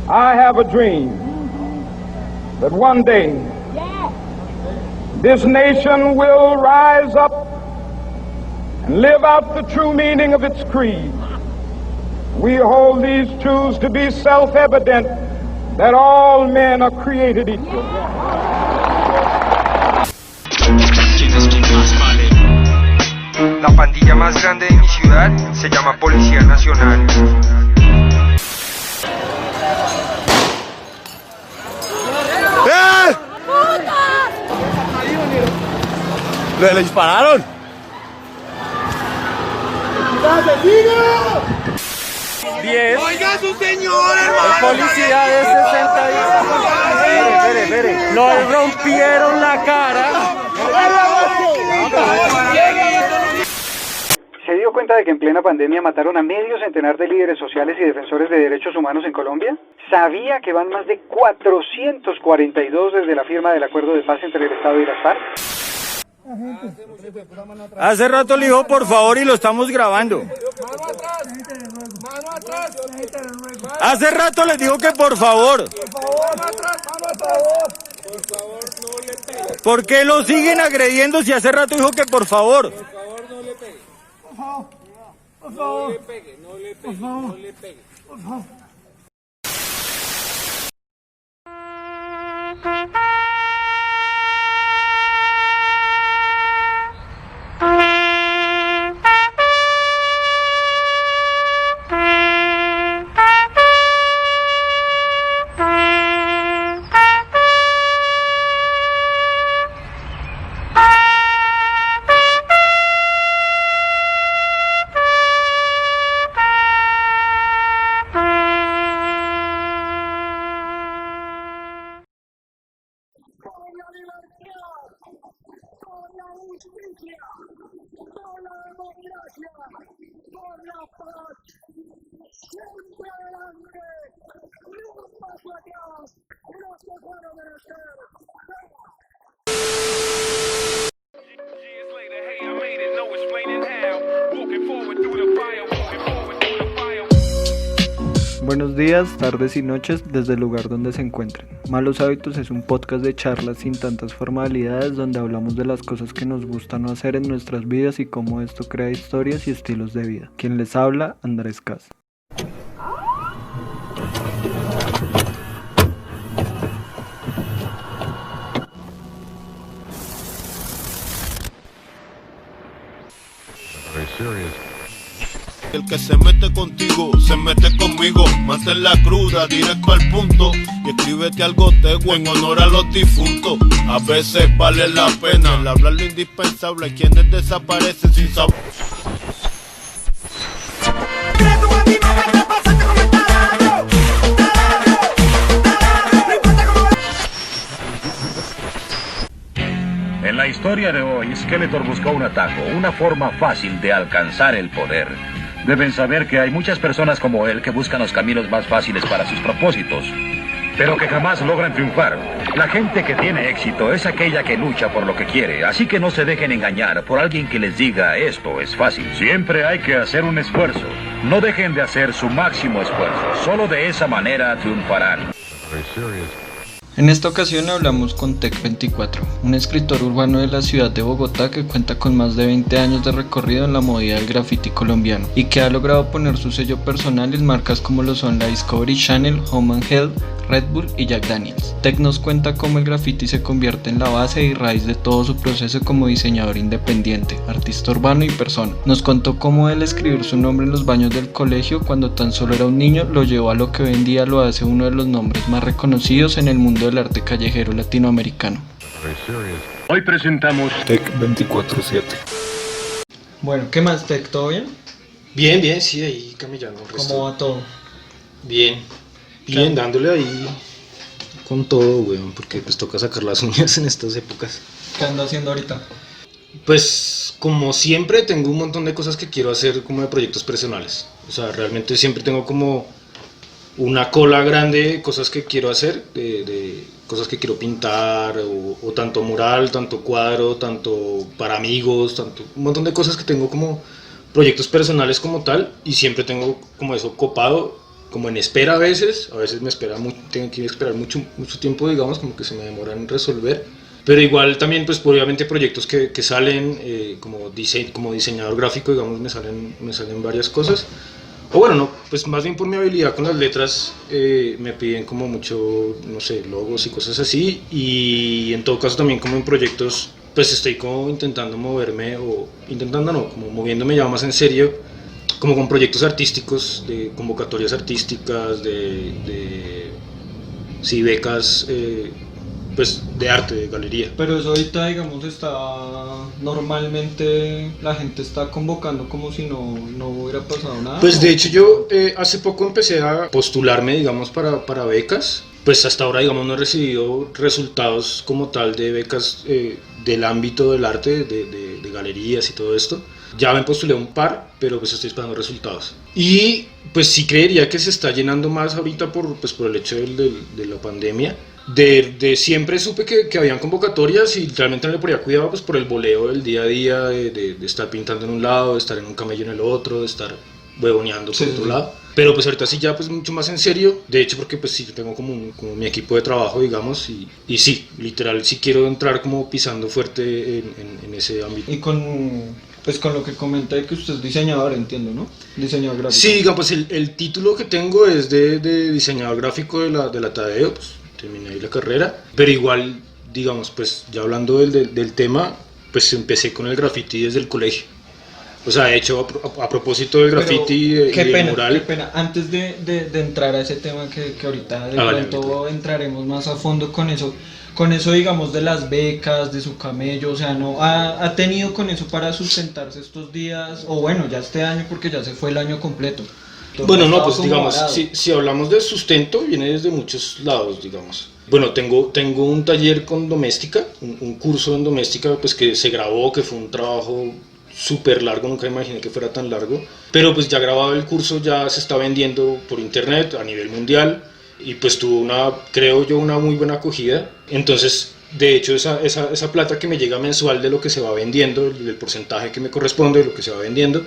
I have a dream that one day this nation will rise up and live out the true meaning of its creed. We hold these truths to be self-evident that all men are created equal. La pandilla más grande de mi ciudad se llama Policía Nacional. ¡Le dispararon! ¡Oiga su señor, hermano! Policía de 60 días. Nos rompieron la cara. ¿Se dio cuenta de que en plena pandemia mataron a medio centenar de líderes sociales y defensores de derechos humanos en Colombia? ¿Sabía que van más de 442 desde la firma del acuerdo de paz entre el Estado y las FARC? Hace rato le dijo por favor y lo estamos grabando. Hace rato les dijo que por favor. ¿Por qué lo siguen agrediendo si hace rato dijo que por favor? No le pegue, no le pegue, no le pegue. Por favor. Buenos días, tardes y noches desde el lugar donde se encuentren. Malos Hábitos es un podcast de charlas sin tantas formalidades donde hablamos de las cosas que nos gusta no hacer en nuestras vidas y cómo esto crea historias y estilos de vida. Quien les habla, Andrés Cas. El que se mete contigo, se mete conmigo. Mantén la cruda, directo al punto. Y escríbete algo tego en honor a los difuntos. A veces vale la pena el hablar lo indispensable. Hay quienes desaparecen sin saber. En la historia de hoy, Skeletor buscó un atajo, una forma fácil de alcanzar el poder. Deben saber que hay muchas personas como él que buscan los caminos más fáciles para sus propósitos, pero que jamás logran triunfar. La gente que tiene éxito es aquella que lucha por lo que quiere, así que no se dejen engañar por alguien que les diga esto es fácil. Siempre hay que hacer un esfuerzo. No dejen de hacer su máximo esfuerzo. Solo de esa manera triunfarán. En esta ocasión hablamos con Tech24, un escritor urbano de la ciudad de Bogotá que cuenta con más de 20 años de recorrido en la movida del graffiti colombiano y que ha logrado poner su sello personal en marcas como lo son la Discovery Channel, Home and Health, Red Bull y Jack Daniels. Tech nos cuenta cómo el graffiti se convierte en la base y raíz de todo su proceso como diseñador independiente, artista urbano y persona. Nos contó cómo el escribir su nombre en los baños del colegio cuando tan solo era un niño lo llevó a lo que hoy en día lo hace uno de los nombres más reconocidos en el mundo del arte callejero latinoamericano. Hoy presentamos Tech24/7. Bueno, ¿qué más, Tech? ¿Todo bien? Bien, sí, ahí camellando. ¿Cómo va todo? Bien, dándole ahí con todo, weón, porque pues toca sacar las uñas en estas épocas. ¿Qué ando haciendo ahorita? Pues como siempre tengo un montón de cosas que quiero hacer como de proyectos personales. O sea, realmente siempre tengo como una cola grande de cosas que quiero hacer, de cosas que quiero pintar, o tanto mural, tanto cuadro, tanto para amigos, tanto un montón de cosas que tengo como proyectos personales como tal, y siempre tengo como eso copado como en espera a veces me espera tengo que esperar mucho tiempo, digamos, como que se me demoran en resolver, pero igual también pues obviamente proyectos que salen como diseñador gráfico, digamos, me salen varias cosas, o bueno, no, pues más bien por mi habilidad con las letras me piden como mucho, no sé, logos y cosas así, y en todo caso también como en proyectos pues estoy como intentando moverme, como moviéndome ya más en serio, como con proyectos artísticos, de convocatorias artísticas, de becas pues de arte, de galería. Pero eso ahorita, digamos, normalmente la gente está convocando como si no hubiera pasado nada. Pues de hecho yo hace poco empecé a postularme, digamos, para becas. Pues hasta ahora, digamos, no he recibido resultados como tal de becas del ámbito del arte, de galerías y todo esto. Ya me postulé un par, pero pues estoy esperando resultados. Y pues sí creería que se está llenando más ahorita por el hecho de la pandemia. De siempre supe que habían convocatorias y realmente no le ponía cuidado pues por el boleo del día a día, de estar pintando en un lado, de estar en un camello en el otro, de estar huevoneando por otro lado. Pero pues ahorita sí ya pues mucho más en serio, de hecho porque pues sí tengo como mi equipo de trabajo, digamos, y sí, literal sí quiero entrar como pisando fuerte en ese ámbito. Y con lo que comenté que usted es diseñador, entiendo, ¿no? Diseñador gráfico. Sí, digamos, pues el título que tengo es de diseñador gráfico de la Tadeo, pues terminé ahí la carrera, pero igual, digamos, pues ya hablando del tema, pues empecé con el graffiti desde el colegio. O sea, de hecho, a propósito del graffiti y del mural... Qué pena, antes de entrar a ese tema que ahorita de pronto entraremos más a fondo con eso, digamos, de las becas, de su camello, o sea, ¿no ha tenido con eso para sustentarse estos días, o bueno, ya este año, porque ya se fue el año completo? Bueno, no, pues digamos, si hablamos de sustento, viene desde muchos lados, digamos. Bueno, tengo un taller con doméstica, un curso en doméstica, pues que se grabó, que fue un trabajo súper largo, nunca imaginé que fuera tan largo, pero pues ya grabado el curso, ya se está vendiendo por internet a nivel mundial, y pues tuvo creo yo, una muy buena acogida. Entonces, de hecho, esa plata que me llega mensual de lo que se va vendiendo, del porcentaje que me corresponde de lo que se va vendiendo,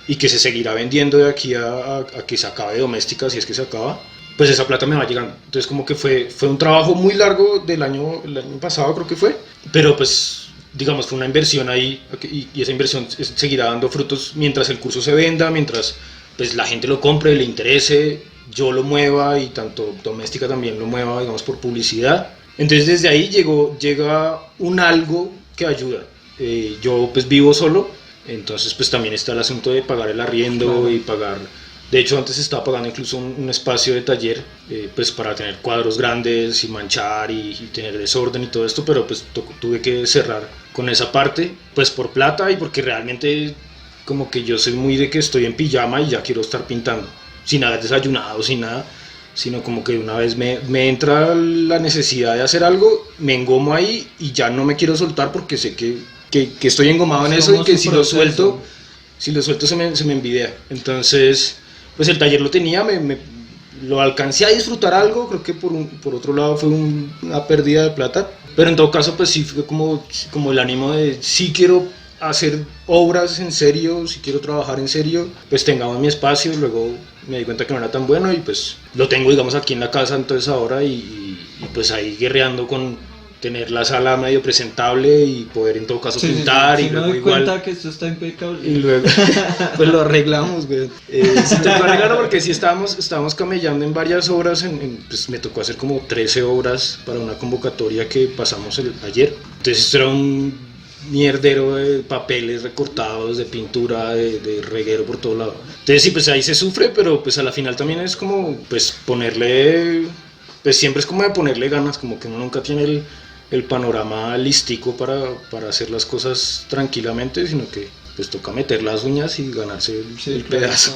y que se seguirá vendiendo de aquí a que se acabe doméstica, si es que se acaba, pues esa plata me va llegando. Entonces como que fue un trabajo muy largo el año pasado, creo que fue, pero pues digamos fue una inversión ahí, y esa inversión seguirá dando frutos mientras el curso se venda, mientras pues la gente lo compre, le interese, yo lo mueva, y tanto doméstica también lo mueva, digamos, por publicidad. Entonces desde ahí llega un algo que ayuda. Yo pues vivo solo, entonces pues también está el asunto de pagar el arriendo y pagar... De hecho antes estaba pagando incluso un espacio de taller pues para tener cuadros grandes y manchar y tener desorden y todo esto, pero pues tuve que cerrar con esa parte pues por plata, y porque realmente como que yo soy muy de que estoy en pijama y ya quiero estar pintando, sin haber desayunado, sin nada, sino como que una vez me entra la necesidad de hacer algo, me engomo ahí y ya no me quiero soltar porque sé que estoy engomado en eso, y que si lo suelto se me envidia. Entonces pues el taller lo tenía, lo alcancé a disfrutar algo, creo que por otro lado fue una pérdida de plata, pero en todo caso pues sí fue como el ánimo de sí quiero hacer obras en serio, si quiero trabajar en serio, pues tengamos mi espacio. Luego me di cuenta que no era tan bueno y pues lo tengo, digamos, aquí en la casa entonces ahora, y pues ahí guerreando con tener la sala medio presentable y poder en todo caso pintar. Sí, y luego me doy igual cuenta que esto está impecable. y luego pues lo arreglamos, güey. Sí tocó arreglarlo porque sí estábamos camellando en varias obras, pues me tocó hacer como 13 obras para una convocatoria que pasamos ayer. Entonces esto era un mierdero de papeles recortados, de pintura, de reguero por todo lado. Entonces sí, pues ahí se sufre, pero pues a la final también es como pues ponerle, pues siempre es como de ponerle ganas, como que uno nunca tiene el panorama listico para hacer las cosas tranquilamente, sino que pues toca meter las uñas y ganarse el pedazo.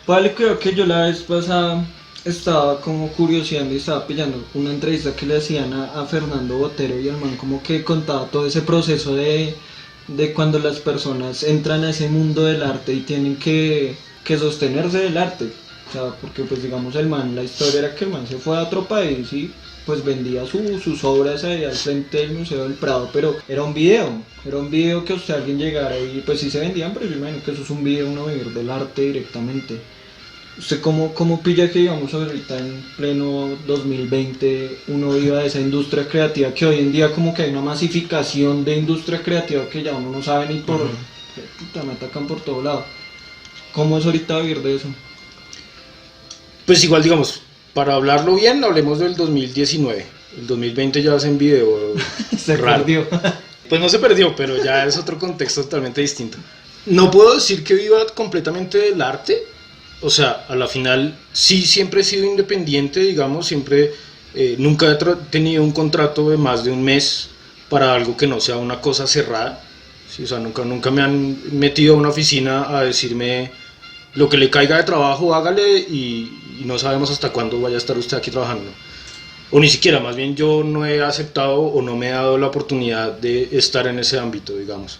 Vale, creo que yo la vez pasada estaba como curioseando y estaba pillando una entrevista que le hacían a Fernando Botero, y el man como que contaba todo ese proceso de cuando las personas entran a ese mundo del arte y tienen que sostenerse del arte. O sea, porque pues digamos la historia era que el man se fue a otro país y pues vendía sus obras ahí al frente del Museo del Prado, pero era un video que alguien llegara y pues sí se vendían, pero yo imagino que eso es un video, uno vivir del arte directamente. ¿Usted cómo pilla que, digamos, ahorita en pleno 2020 uno viva de esa industria creativa, que hoy en día como que hay una masificación de industria creativa que ya uno no sabe ni por... Puta, me atacan por todo lado. ¿Cómo es ahorita vivir de eso? Pues igual, digamos, para hablarlo bien, hablemos del 2019. El 2020 ya hacen video. Se raro. perdió. Pues no se perdió, pero ya es otro contexto totalmente distinto. No puedo decir que viva completamente del arte. O sea, a la final sí siempre he sido independiente, digamos, siempre nunca he tenido un contrato de más de un mes para algo que no sea una cosa cerrada. Sí, o sea, nunca me han metido a una oficina a decirme lo que le caiga de trabajo, hágale y no sabemos hasta cuándo vaya a estar usted aquí trabajando. O ni siquiera, más bien yo no he aceptado o no me he dado la oportunidad de estar en ese ámbito, digamos.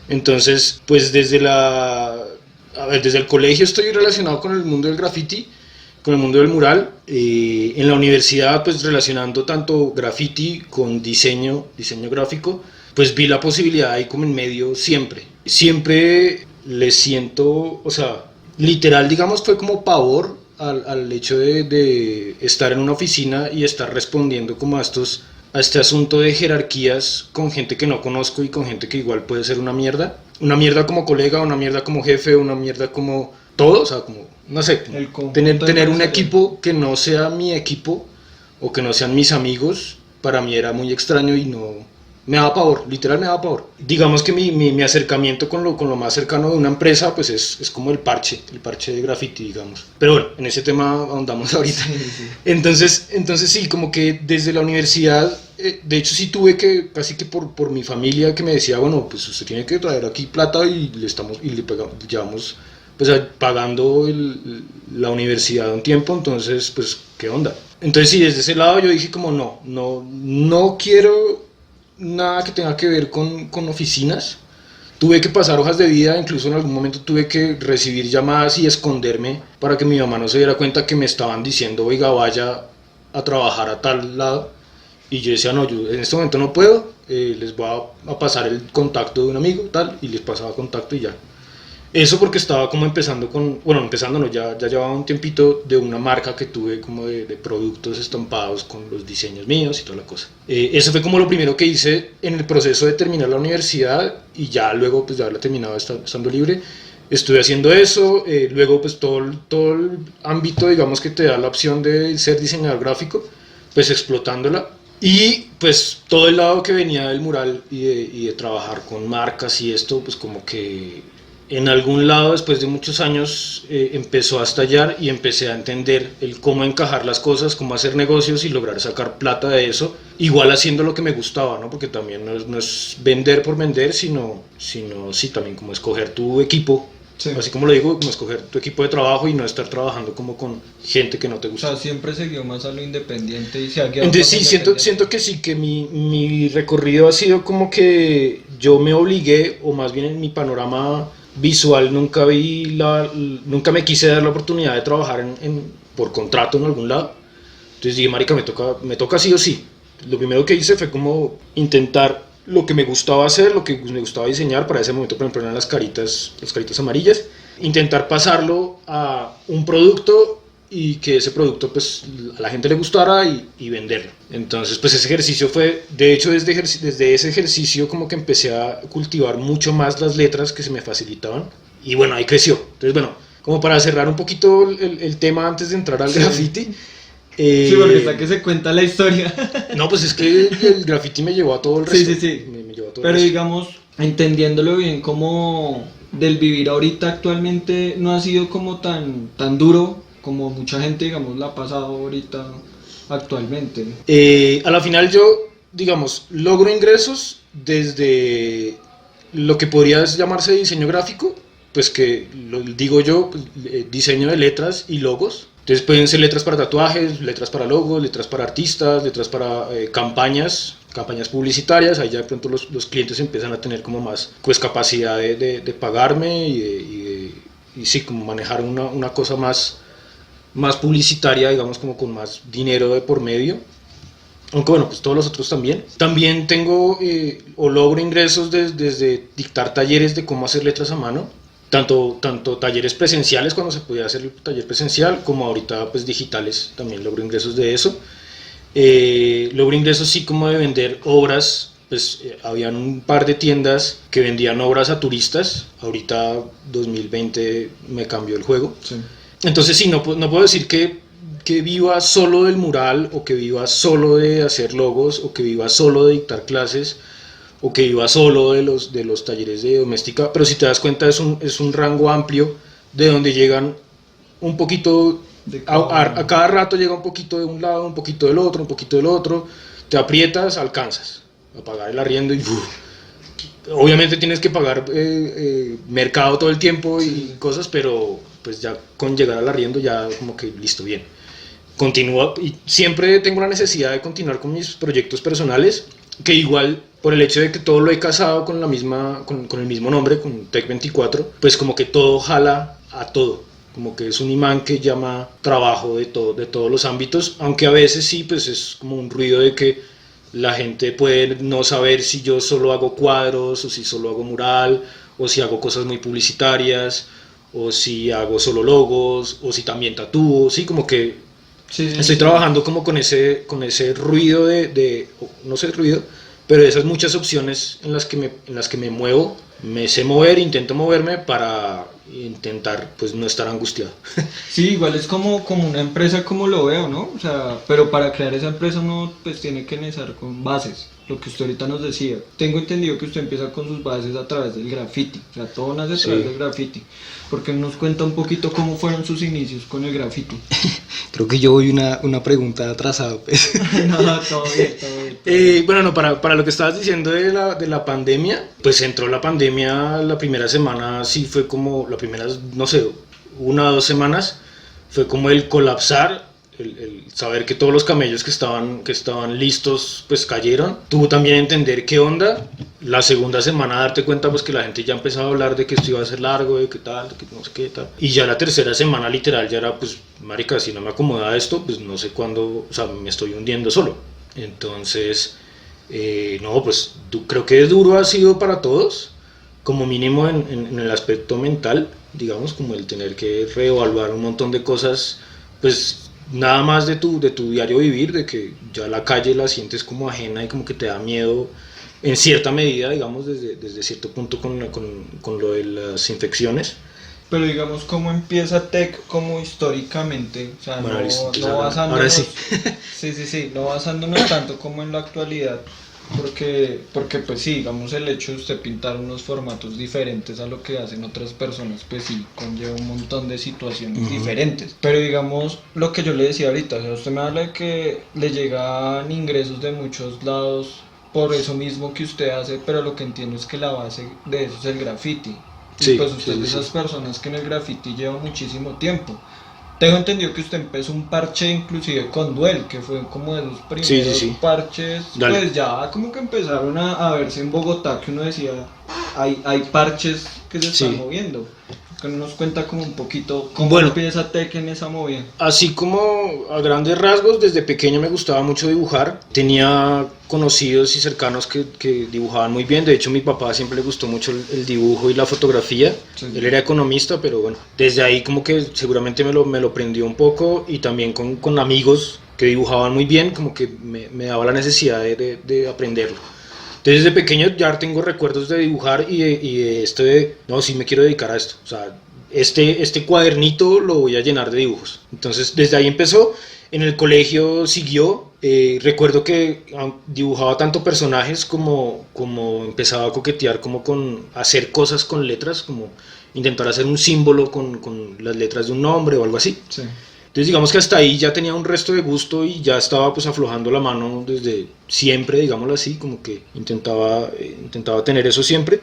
Entonces, pues desde el colegio estoy relacionado con el mundo del graffiti, con el mundo del mural. En la universidad, pues relacionando tanto graffiti con diseño gráfico, pues vi la posibilidad ahí como en medio siempre. Siempre le siento, o sea, literal, digamos, fue como pavor al hecho de estar en una oficina y estar respondiendo como a este asunto de jerarquías con gente que no conozco y con gente que igual puede ser una mierda como colega, una mierda como jefe, una mierda como todo, o sea, como, no sé, tener un equipo que no sea mi equipo o que no sean mis amigos, para mí era muy extraño y no... Me daba pavor, literal me daba pavor. Digamos que mi acercamiento con lo más cercano de una empresa pues es como el parche de graffiti, digamos. Pero bueno, en ese tema ahondamos ahorita. Sí. Entonces sí, como que desde la universidad, de hecho sí tuve que, casi que por mi familia que me decía, bueno, pues usted tiene que traer aquí plata y llevamos pues pagando la universidad un tiempo, entonces pues qué onda. Entonces sí, desde ese lado yo dije como no quiero nada que tenga que ver con oficinas. Tuve que pasar hojas de vida, incluso en algún momento tuve que recibir llamadas y esconderme para que mi mamá no se diera cuenta que me estaban diciendo, oiga, vaya a trabajar a tal lado. Y yo decía, no, yo en este momento no puedo, les voy a pasar el contacto de un amigo, tal, y les pasaba contacto y ya. Eso porque estaba como ya llevaba un tiempito de una marca que tuve como de productos estampados con los diseños míos y toda la cosa. Eso fue como lo primero que hice en el proceso de terminar la universidad y ya luego pues de haberla terminado estando libre. Estuve haciendo eso, luego pues todo el ámbito digamos que te da la opción de ser diseñador gráfico, pues explotándola. Y pues todo el lado que venía del mural y de trabajar con marcas y esto pues como que... En algún lado, después de muchos años, empezó a estallar y empecé a entender el cómo encajar las cosas, cómo hacer negocios y lograr sacar plata de eso, igual haciendo lo que me gustaba, ¿no? Porque también no es vender por vender, sino sí, también como escoger tu equipo, sí. Así como lo digo, como escoger tu equipo de trabajo y no estar trabajando como con gente que no te gusta. O sea, siempre siguió más a lo independiente y se ha guiado. Entonces sí, siento que sí, que mi recorrido ha sido como que yo me obligué, o más bien en mi panorama visual nunca me quise dar la oportunidad de trabajar por contrato en algún lado. Entonces dije, marica, me toca sí o sí. Lo primero que hice fue como intentar lo que me gustaba hacer, lo que me gustaba diseñar. Para ese momento, por ejemplo, eran las caritas amarillas. Intentar pasarlo a un producto y que ese producto pues a la gente le gustara y venderlo. Entonces pues ese ejercicio fue, de hecho desde ese ejercicio como que empecé a cultivar mucho más las letras que se me facilitaban y bueno, ahí creció. Entonces bueno, como para cerrar un poquito el tema antes de entrar al graffiti. Sí, porque hasta que se cuenta la historia. No, pues es que el graffiti me llevó a todo el resto. Sí. Me llevó a todo pero el resto. Digamos, entendiéndolo bien, como del vivir ahorita actualmente no ha sido como tan duro como mucha gente, digamos, la ha pasado ahorita actualmente. A la final yo, digamos, logro ingresos desde lo que podría llamarse diseño gráfico, pues que lo digo yo, pues, diseño de letras y logos. Entonces pueden ser letras para tatuajes, letras para logos, letras para artistas, letras para campañas publicitarias. Ahí ya de pronto los clientes empiezan a tener como más pues capacidad de pagarme y sí, como manejar una cosa más publicitaria, digamos, como con más dinero de por medio. Aunque bueno, pues todos los otros también. También tengo o logro ingresos desde dictar talleres de cómo hacer letras a mano, tanto talleres presenciales cuando se podía hacer el taller presencial, como ahorita pues digitales, también logro ingresos de eso. Logro ingresos sí como de vender obras, pues habían un par de tiendas que vendían obras a turistas, ahorita 2020 me cambió el juego. Sí. Entonces sí, no puedo decir que viva solo del mural, o que viva solo de hacer logos, o que viva solo de dictar clases, o que viva solo de los talleres de doméstica, pero si te das cuenta es un rango amplio de donde llegan un poquito, a cada rato llega un poquito de un lado, un poquito del otro, un poquito del otro, te aprietas, alcanzas a pagar el arriendo y obviamente tienes que pagar mercado todo el tiempo y cosas, pero pues ya con llegar al arriendo ya como que listo, bien. Continúa, y siempre tengo la necesidad de continuar con mis proyectos personales, que igual por el hecho de que todo lo he casado con el mismo nombre, con Tech24, pues como que todo jala a todo, como que es un imán que llama trabajo de todos los ámbitos, aunque a veces sí, pues es como un ruido de que la gente puede no saber si yo solo hago cuadros, o si solo hago mural, o si hago cosas muy publicitarias, o si hago solo logos, o si también tatúo, sí, como que estoy trabajando como con ese ruido no sé ruido, pero esas muchas opciones en las que me muevo, me sé mover, intento moverme para intentar pues no estar angustiado. Sí, igual es como una empresa como lo veo, ¿no? O sea, pero para crear esa empresa uno pues tiene que iniciar con bases, lo que usted ahorita nos decía. Tengo entendido que usted empieza con sus bases a través del graffiti, o sea, todo nace a través del graffiti. ¿Por qué nos cuenta un poquito cómo fueron sus inicios con el graffiti? Creo que yo voy una pregunta atrasada, pues. No, todo bien. Bueno, no, para lo que estabas diciendo de la pandemia, pues entró la pandemia la primera semana, sí fue como, las primeras, no sé, 1 o 2 semanas, fue como el colapsar, el saber que todos los camellos que estaban listos, pues cayeron. Tú también entender qué onda. La segunda semana darte cuenta pues que la gente ya empezaba a hablar de que esto iba a ser largo, de que tal, de que no sé qué tal. Y ya la tercera semana literal ya era pues, marica, si no me acomoda esto, pues no sé cuándo, o sea, me estoy hundiendo solo. Entonces, no, pues creo que duro ha sido para todos, como mínimo en el aspecto mental, digamos, como el tener que reevaluar un montón de cosas, pues nada más de tu diario vivir, de que ya la calle la sientes como ajena y como que te da miedo en cierta medida, digamos, desde cierto punto con lo de las infecciones. Pero digamos, ¿cómo empieza Tech como históricamente? O sea, bueno, no basándonos, ahora sí. sí, no basándonos tanto como en la actualidad, porque pues sí, digamos, el hecho de usted pintar unos formatos diferentes a lo que hacen otras personas, pues sí, conlleva un montón de situaciones diferentes. Pero digamos, lo que yo le decía ahorita, o sea, usted me habla de que le llegan ingresos de muchos lados por eso mismo que usted hace, pero lo que entiendo es que la base de eso es el graffiti. Y sí, pues usted es de esas personas que en el graffiti lleva muchísimo tiempo. Tengo entendido que usted empezó un parche inclusive con Duel, que fue como de los primeros parches. Dale. Pues ya como que empezaron a verse en Bogotá, que uno decía, hay parches que se están moviendo. Que nos cuenta como un poquito cómo empieza Tech en esa movida. Así como a grandes rasgos, desde pequeño me gustaba mucho dibujar. Tenía conocidos y cercanos que dibujaban muy bien. De hecho, a mi papá siempre le gustó mucho el dibujo y la fotografía. Sí. Él era economista, pero bueno, desde ahí como que seguramente me lo prendió un poco. Y también con amigos que dibujaban muy bien, como que me daba la necesidad de aprenderlo. Entonces desde pequeño ya tengo recuerdos de dibujar y de no, sí me quiero dedicar a esto, o sea, este cuadernito lo voy a llenar de dibujos. Entonces desde ahí empezó, en el colegio siguió, recuerdo que dibujaba tanto personajes como empezaba a coquetear como con hacer cosas con letras, como intentar hacer un símbolo con las letras de un nombre o algo así. Sí. Entonces digamos que hasta ahí ya tenía un resto de gusto y ya estaba pues aflojando la mano desde siempre, digámoslo así, como que intentaba tener eso siempre.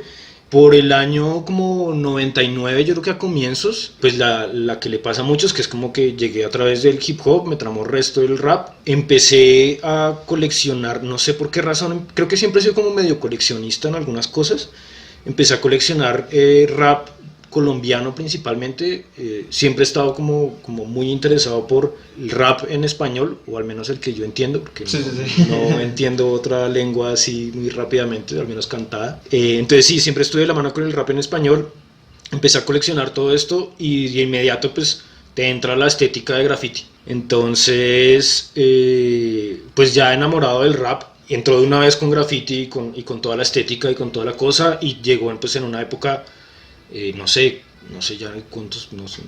Por el año como 99, yo creo que a comienzos, pues la que le pasa a muchos, que es como que llegué a través del hip hop, me tramó el resto del rap, empecé a coleccionar, no sé por qué razón, creo que siempre he sido como medio coleccionista en algunas cosas, empecé a coleccionar rap colombiano principalmente. Siempre he estado como muy interesado por el rap en español, o al menos el que yo entiendo, porque no entiendo otra lengua así muy rápidamente, al menos cantada. Entonces sí, siempre estuve de la mano con el rap en español. empecé a coleccionar todo esto y de inmediato pues te entra la estética de graffiti. Entonces, pues ya enamorado del rap, entró de una vez con graffiti y con toda la estética y con toda la cosa, y llegó pues en una época, no sé ya cuántos, no sé,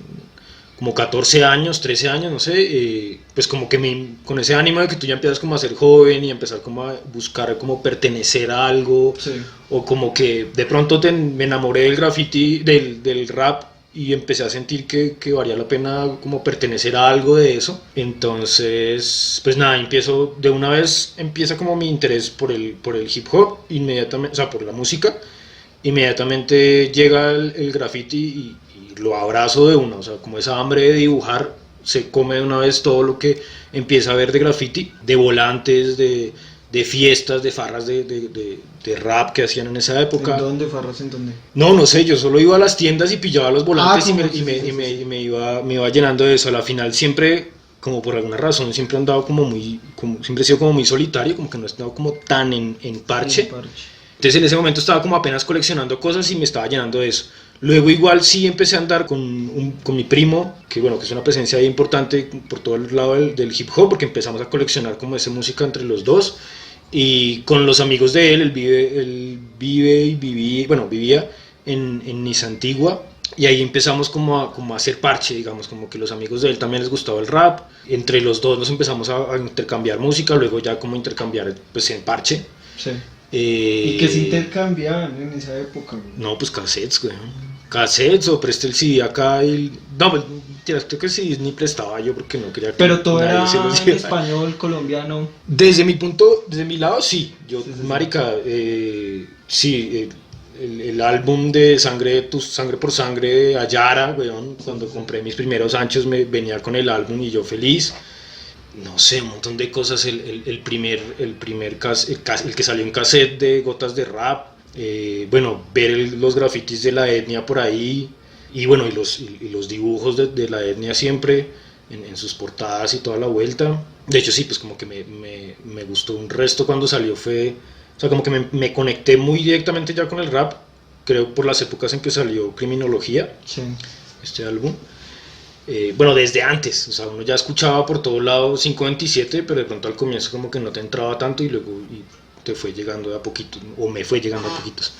como 14 años, 13 años, no sé, pues como que con ese ánimo de que tú ya empiezas como a ser joven y empezar como a buscar como pertenecer a algo, sí. O como que de pronto me enamoré del graffiti, del rap, y empecé a sentir que valía la pena como pertenecer a algo de eso. Entonces, pues nada, empieza como mi interés por el hip hop, inmediatamente, o sea, por la música. Inmediatamente llega el graffiti y lo abrazo de una, o sea, como esa hambre de dibujar se come de una vez todo lo que empieza a ver de graffiti, de volantes, de fiestas, de farras de rap que hacían en esa época. ¿En dónde? ¿Farras en dónde? No sé, yo solo iba a las tiendas y pillaba los volantes y me iba llenando de eso. A la final siempre, como por alguna razón, siempre he andado siempre he sido como muy solitario, como que no he estado como tan en parche. Entonces en ese momento estaba como apenas coleccionando cosas y me estaba llenando de eso. Luego igual sí empecé a andar con mi primo, que bueno, que es una presencia ahí importante por todo el lado del hip hop, porque empezamos a coleccionar como esa música entre los dos. Y con los amigos de él vivía en Niza Antigua, y ahí empezamos como a hacer parche, digamos, como que los amigos de él también les gustaba el rap. Entre los dos nos empezamos a intercambiar música, luego ya como intercambiar pues en parche. Sí. ¿Y qué se intercambiaban en esa época? No, pues cassettes, güey. Cassettes, o presté el CD acá y... No, pues, creo que el CD ni prestaba yo porque no quería que... Pero todo era en español, colombiano. Desde mi lado, sí. Yo, sí. Marica, sí, el álbum de Sangre por Sangre de Ayara, weón, cuando compré mis primeros anchos me venía con el álbum y yo feliz. No sé, un montón de cosas, el que salió en cassette de Gotas de Rap, bueno, ver los grafitis de la etnia por ahí, y bueno, y los dibujos de la etnia siempre, en sus portadas y toda la vuelta. De hecho sí, pues como que me gustó un resto cuando salió, o sea, como que me conecté muy directamente ya con el rap, creo por las épocas en que salió Criminología, sí. Este álbum. Bueno, desde antes, o sea, uno ya escuchaba por todo lado 527, pero de pronto al comienzo como que no te entraba tanto y luego te fue llegando de a poquito, o me fue llegando a poquitos.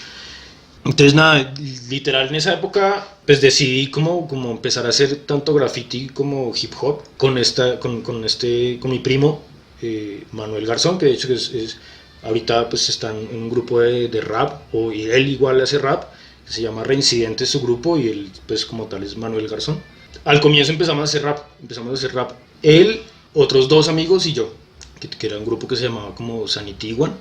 Entonces nada, literal en esa época pues decidí como empezar a hacer tanto graffiti como hip hop con mi primo Manuel Garzón, que de hecho ahorita pues está en un grupo de rap, y él igual hace rap, que se llama Reincidente su grupo, y él pues como tal es Manuel Garzón. Al comienzo empezamos a hacer rap, él, otros dos amigos y yo, que era un grupo que se llamaba como Sanity One.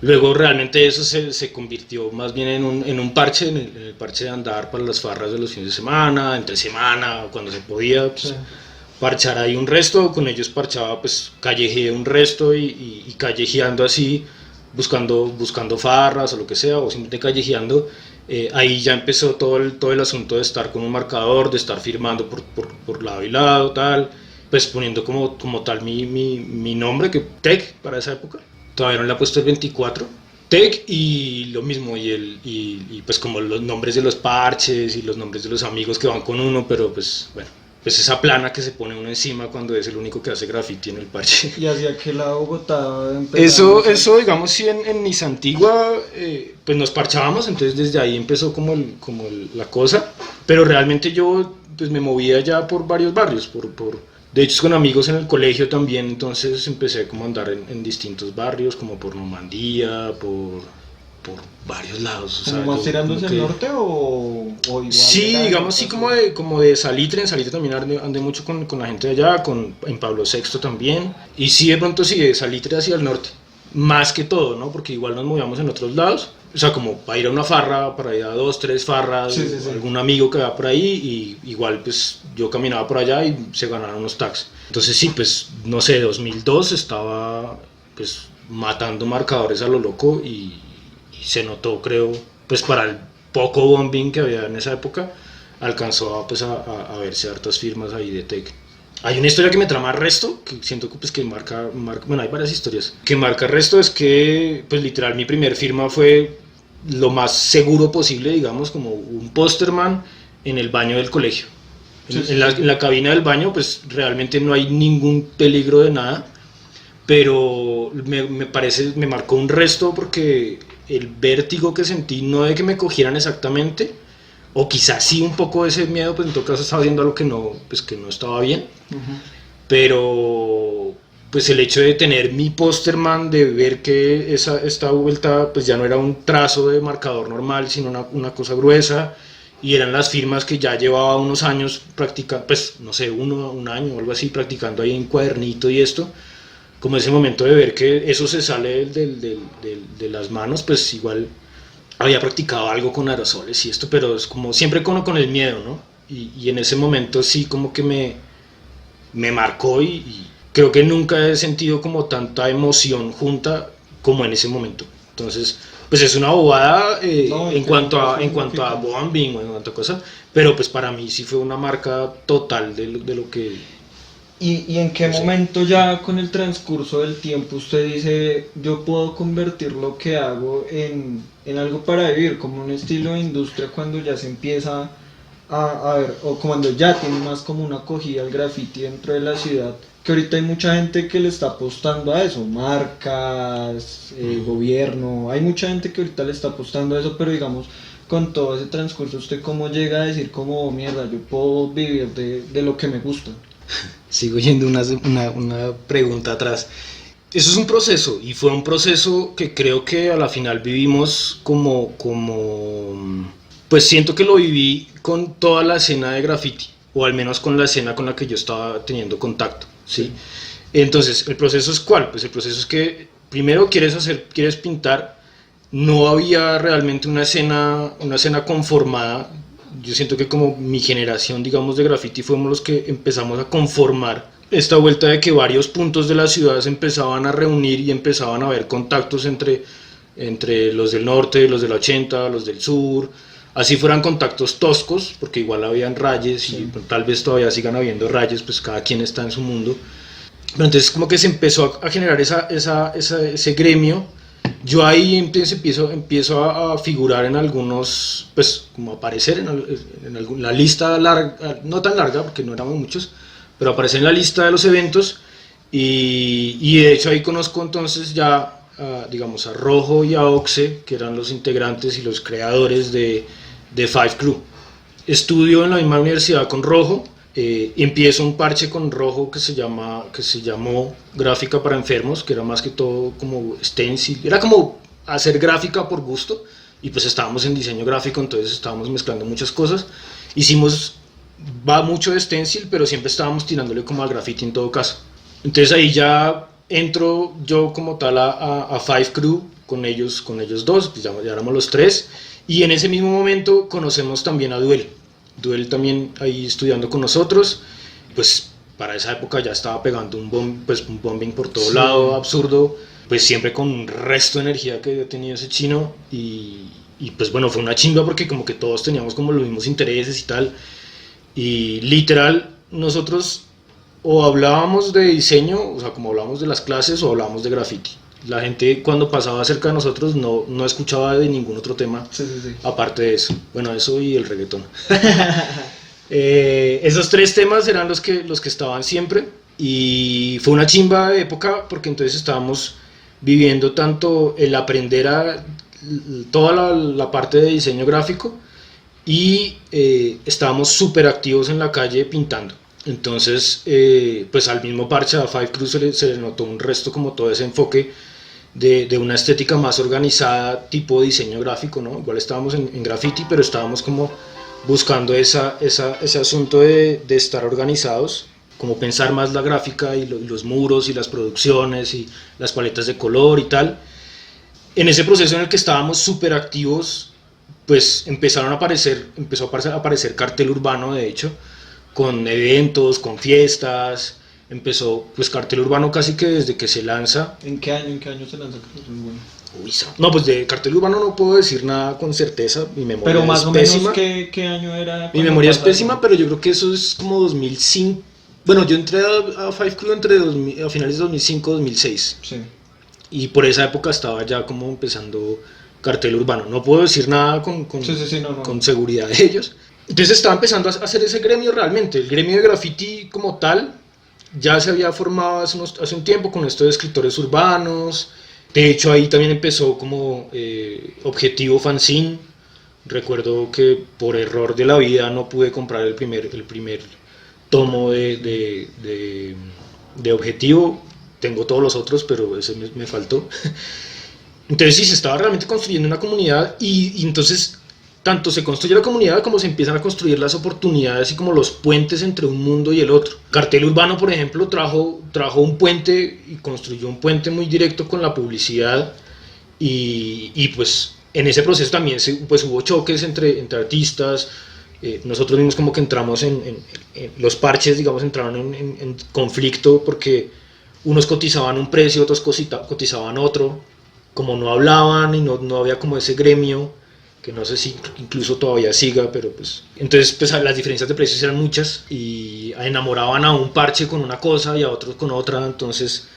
Luego realmente eso se convirtió más bien en un parche, en el parche de andar para las farras de los fines de semana, entre semana, cuando se podía, pues, sí. Parchar ahí un resto, con ellos parchaba, pues callejeé un resto y callejeando así, buscando farras o lo que sea, o simplemente callejeando. Ahí ya empezó todo el asunto de estar con un marcador, de estar firmando por lado y lado, tal, pues poniendo como tal mi nombre, que Tech para esa época, todavía no le ha puesto el 24, Tech, y lo mismo, y pues como los nombres de los parches y los nombres de los amigos que van con uno, pero pues bueno, pues esa plana que se pone uno encima cuando es el único que hace graffiti en el parche. ¿Y hacia qué lado Bogotá empezó? Eso digamos, sí, en Niza Antigua, pues nos parchábamos, entonces desde ahí empezó como la cosa, pero realmente yo pues me movía ya por varios barrios, de hecho con amigos en el colegio también, entonces empecé como a andar en distintos barrios, como por Normandía, por varios lados. ¿Como más tirándose al norte o igual? Sí, digamos sí, como de Salitre. En Salitre también andé mucho con la gente de allá, en Pablo VI también. Y sí, de pronto sí, de Salitre hacia el norte. Más que todo, ¿no? Porque igual nos movíamos en otros lados. O sea, como para ir a una farra, para ir a 2, 3 farras, sí. Algún amigo que va por ahí, y igual pues yo caminaba por allá y se ganaban unos tags. Entonces sí, pues no sé, 2002 estaba pues matando marcadores a lo loco y se notó, creo, pues para el poco bombing que había en esa época, alcanzó pues a verse hartas firmas ahí de tech. Hay una historia que me trama resto, que siento que, pues, que marca, bueno, hay varias historias, que marca resto, es que pues literal mi primer firma fue lo más seguro posible, digamos, como un pósterman en el baño del colegio. En la cabina del baño, pues realmente no hay ningún peligro de nada, pero me marcó un resto porque el vértigo que sentí, no de que me cogieran exactamente, o quizás sí un poco ese miedo, pues en todo caso estaba haciendo algo que no estaba bien, pero pues el hecho de tener mi pósterman, de ver que esta vuelta pues ya no era un trazo de marcador normal, sino una cosa gruesa, y eran las firmas que ya llevaba unos años practicando, pues no sé, un año o algo así, practicando ahí en cuadernito y esto, como ese momento de ver que eso se sale de las manos, pues igual había practicado algo con aerosoles y esto, pero es como siempre con el miedo, ¿no? Y en ese momento sí como que me marcó y creo que nunca he sentido como tanta emoción junta como en ese momento. Entonces, pues es una bobada en cuanto a bombing o en cuanto a cosas, pero pues para mí sí fue una marca total de lo que... ¿Y en qué momento ya con el transcurso del tiempo usted dice, yo puedo convertir lo que hago en algo para vivir, como un estilo de industria, cuando ya se empieza a ver, o cuando ya tiene más como una acogida al graffiti dentro de la ciudad? Que ahorita hay mucha gente que le está apostando a eso, marcas, gobierno, hay mucha gente que ahorita le está apostando a eso, pero digamos, con todo ese transcurso, ¿usted cómo llega a decir como, mierda, yo puedo vivir de lo que me gusta? Sigo yendo una pregunta atrás. Eso es un proceso, y fue un proceso que creo que a la final vivimos como pues siento que lo viví con toda la escena de graffiti, o al menos con la escena con la que yo estaba teniendo contacto, ¿sí? Entonces, ¿el proceso es cuál? Pues el proceso es que primero quieres pintar, no había realmente una escena conformada. Yo siento que como mi generación, digamos, de graffiti fuimos los que empezamos a conformar esta vuelta de que varios puntos de la ciudad se empezaban a reunir y empezaban a haber contactos entre los del norte, los del 80, los del sur, así fueran contactos toscos, porque igual habían rayes y tal vez todavía sigan habiendo rayes, pues cada quien está en su mundo. Pero entonces como que se empezó a generar ese gremio. Yo ahí empiezo a figurar en algunos, pues como aparecer en la lista larga, no tan larga porque no éramos muchos, pero aparecer en la lista de los eventos y de hecho ahí conozco entonces ya digamos a Rojo y a Oxe, que eran los integrantes y los creadores de Five Crew. Estudio en la misma universidad con Rojo, empiezo un parche con Rojo que se llamó Gráfica para Enfermos, que era más que todo como stencil, era como hacer gráfica por gusto, y pues estábamos en diseño gráfico, entonces estábamos mezclando muchas cosas. Va mucho de stencil, pero siempre estábamos tirándole como al graffiti en todo caso. Entonces ahí ya entro yo como tal a Five Crew con ellos dos, pues ya éramos los tres, y en ese mismo momento conocemos también a Duel también ahí estudiando con nosotros. Pues para esa época ya estaba pegando un bombing por todo lado, absurdo, pues siempre con un resto de energía que había tenido ese chino, y pues bueno, fue una chimba porque como que todos teníamos como los mismos intereses y tal, y literal nosotros o hablábamos de diseño, o sea como hablábamos de las clases, o hablábamos de graffiti. La gente cuando pasaba cerca de nosotros no escuchaba de ningún otro tema, aparte de eso. Bueno, eso y el reggaetón. Esos tres temas eran los que estaban siempre, y fue una chimba de época porque entonces estábamos viviendo tanto el aprender toda la parte de diseño gráfico, y estábamos súper activos en la calle pintando. Entonces, pues al mismo parche a Five Crew se le notó un resto como todo ese enfoque de una estética más organizada, tipo diseño gráfico, ¿no? Igual estábamos en graffiti, pero estábamos como buscando ese asunto de estar organizados, como pensar más la gráfica y los muros y las producciones y las paletas de color y tal. En ese proceso en el que estábamos súper activos, pues empezó a aparecer cartel urbano, de hecho, con eventos, con fiestas. Empezó pues Cartel Urbano casi que desde que se lanza. ¿En qué año se lanza Cartel Urbano? No, pues de Cartel Urbano no puedo decir nada con certeza, mi memoria pero más es o pésima. Menos ¿qué año era? Mi memoria es pésima, pero yo creo que eso es como 2005. Bueno, yo entré a Five Crew a finales de 2005, 2006. Sí. Y por esa época estaba ya como empezando cartel urbano. No puedo decir nada con seguridad de ellos. Entonces estaba empezando a hacer ese gremio realmente. El gremio de graffiti como tal ya se había formado hace un tiempo con esto de escritores urbanos. De hecho ahí también empezó como Objetivo Fanzine. Recuerdo que por error de la vida no pude comprar el primer tomo de Objetivo. Tengo todos los otros, pero ese me faltó. Entonces sí, se estaba realmente construyendo una comunidad y entonces tanto se construye la comunidad como se empiezan a construir las oportunidades y como los puentes entre un mundo y el otro. Cartel Urbano, por ejemplo, trajo un puente y construyó un puente muy directo con la publicidad y pues en ese proceso también pues hubo choques entre artistas. Nosotros mismos como que entramos en los parches, digamos, entraron en conflicto porque unos cotizaban un precio, otros cotizaban otro. Como no hablaban y no había como ese gremio, que no sé si incluso todavía siga, pero pues... Entonces pues las diferencias de precios eran muchas y enamoraban a un parche con una cosa y a otros con otra, entonces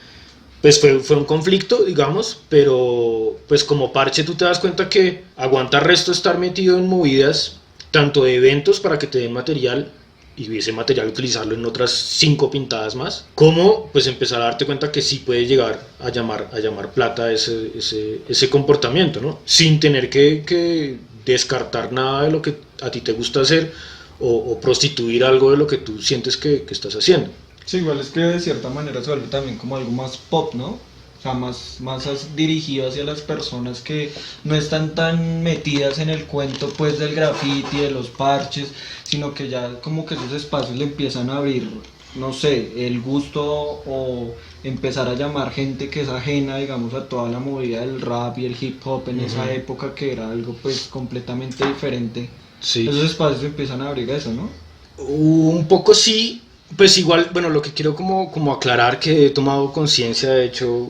pues fue un conflicto, digamos, pero pues como parche tú te das cuenta que aguanta resto estar metido en movidas, tanto de eventos para que te den material, y ese material utilizarlo en otras 5 pintadas más, como pues empezar a darte cuenta que sí puede llegar a llamar plata ese comportamiento, ¿no? Sin tener que descartar nada de lo que a ti te gusta hacer o prostituir algo de lo que tú sientes que estás haciendo. Sí, igual es que de cierta manera se vuelve también como algo más pop, ¿no? O sea, más dirigido hacia las personas que no están tan metidas en el cuento pues del graffiti, de los parches, sino que ya como que esos espacios le empiezan a abrir, no sé, el gusto o empezar a llamar gente que es ajena, digamos, a toda la movida del rap y el hip hop en esa época, que era algo pues completamente diferente. Sí. Esos espacios empiezan a abrir eso, ¿no? Un poco sí, pues igual, bueno, lo que quiero como aclarar, que he tomado conciencia, de hecho,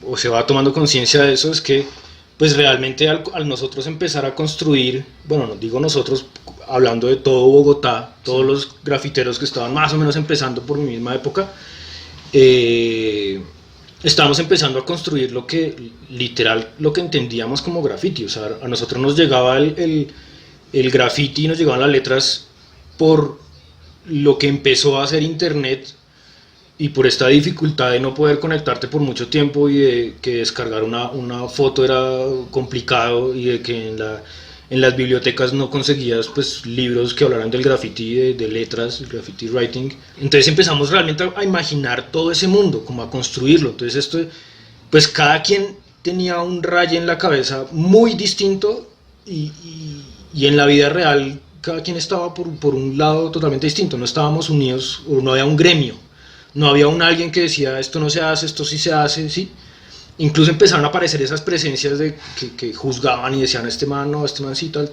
o se va tomando conciencia de eso, es que pues realmente al nosotros empezar a construir, bueno, no digo nosotros, hablando de todo Bogotá, todos los grafiteros que estaban más o menos empezando por mi misma época, estábamos empezando a construir lo que entendíamos como graffiti. O sea, a nosotros nos llegaba el graffiti y nos llegaban las letras por lo que empezó a hacer internet, y por esta dificultad de no poder conectarte por mucho tiempo y de que descargar una foto era complicado, y de que en las bibliotecas no conseguías pues libros que hablaran del graffiti, de letras, el graffiti writing. Entonces empezamos realmente a imaginar todo ese mundo, como a construirlo. Entonces esto, pues cada quien tenía un rayo en la cabeza muy distinto, y en la vida real cada quien estaba por un lado totalmente distinto. No estábamos unidos, o no había un gremio. No había alguien que decía esto no se hace, esto sí se hace, ¿sí? Incluso empezaron a aparecer esas presencias que juzgaban y decían este man no, este man sí, tal.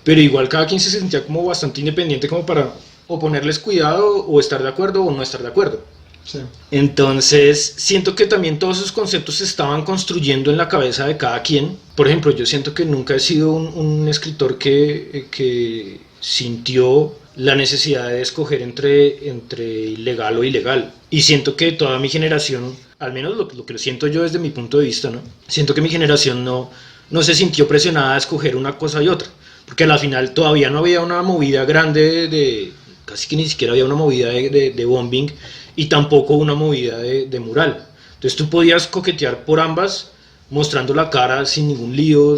Pero igual cada quien se sentía como bastante independiente, como para o ponerles cuidado o estar de acuerdo o no estar de acuerdo. Sí. Entonces siento que también todos esos conceptos se estaban construyendo en la cabeza de cada quien. Por ejemplo, yo siento que nunca he sido un escritor que sintió la necesidad de escoger entre ilegal o ilegal, y siento que toda mi generación, al menos lo que lo siento yo desde mi punto de vista, ¿no? Siento que mi generación no se sintió presionada a escoger una cosa y otra, porque a la final todavía no había una movida grande casi que ni siquiera había una movida de bombing, y tampoco una movida de mural. Entonces tú podías coquetear por ambas, mostrando la cara sin ningún lío,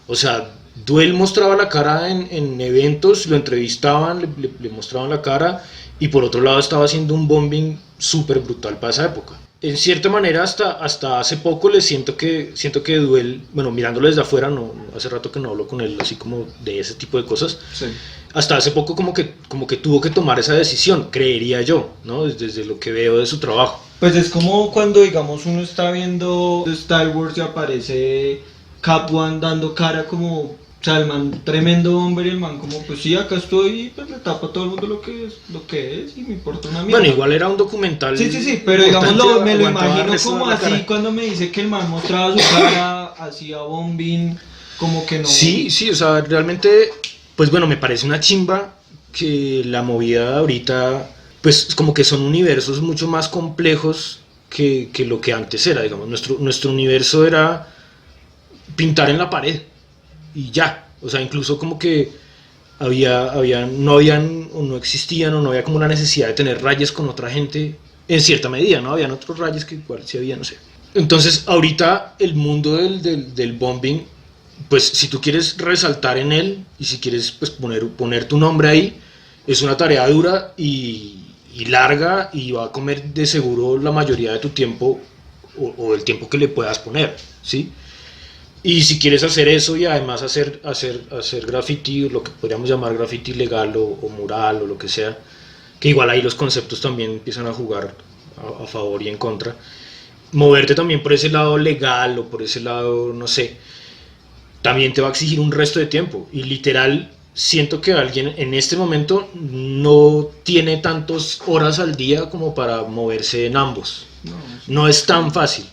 o sea, Duel mostraba la cara en eventos, lo entrevistaban, le mostraban la cara, y por otro lado estaba haciendo un bombing súper brutal para esa época. En cierta manera hasta hace poco siento que Duel, bueno, mirándolo desde afuera, no, hace rato que no hablo con él así como de ese tipo de cosas, sí. Hasta hace poco como que tuvo que tomar esa decisión, creería yo, ¿no? Desde lo que veo de su trabajo. Pues es como cuando, digamos, uno está viendo Star Wars y aparece Cap One dando cara como, o sea, el man tremendo hombre, y el man como, pues sí, acá estoy, y pues le tapa a todo el mundo lo que es, y me importa una mierda. Bueno, igual era un documental. Sí, pero digamos, me lo imagino como así, cuando me dice que el man mostraba su cara, hacía bombing, como que no. Sí, o sea, realmente, pues bueno, me parece una chimba que la movida de ahorita, pues como que son universos mucho más complejos que lo que antes era, digamos. Nuestro universo era pintar en la pared y ya. O sea, incluso como que no habían o no existían o no había como la necesidad de tener rayas con otra gente en cierta medida, ¿no? Habían otros rayas que igual sí había, no sé. Entonces, ahorita el mundo del bombing, pues si tú quieres resaltar en él y si quieres pues poner tu nombre ahí, es una tarea dura y larga y va a comer de seguro la mayoría de tu tiempo o el tiempo que le puedas poner, ¿sí? Y si quieres hacer eso y además hacer graffiti, lo que podríamos llamar graffiti legal o mural o lo que sea, que igual ahí los conceptos también empiezan a jugar a favor y en contra, moverte también por ese lado legal o por ese lado, no sé, también te va a exigir un resto de tiempo. Y literal, siento que alguien en este momento no tiene tantas horas al día como para moverse en ambos. No es tan fácil.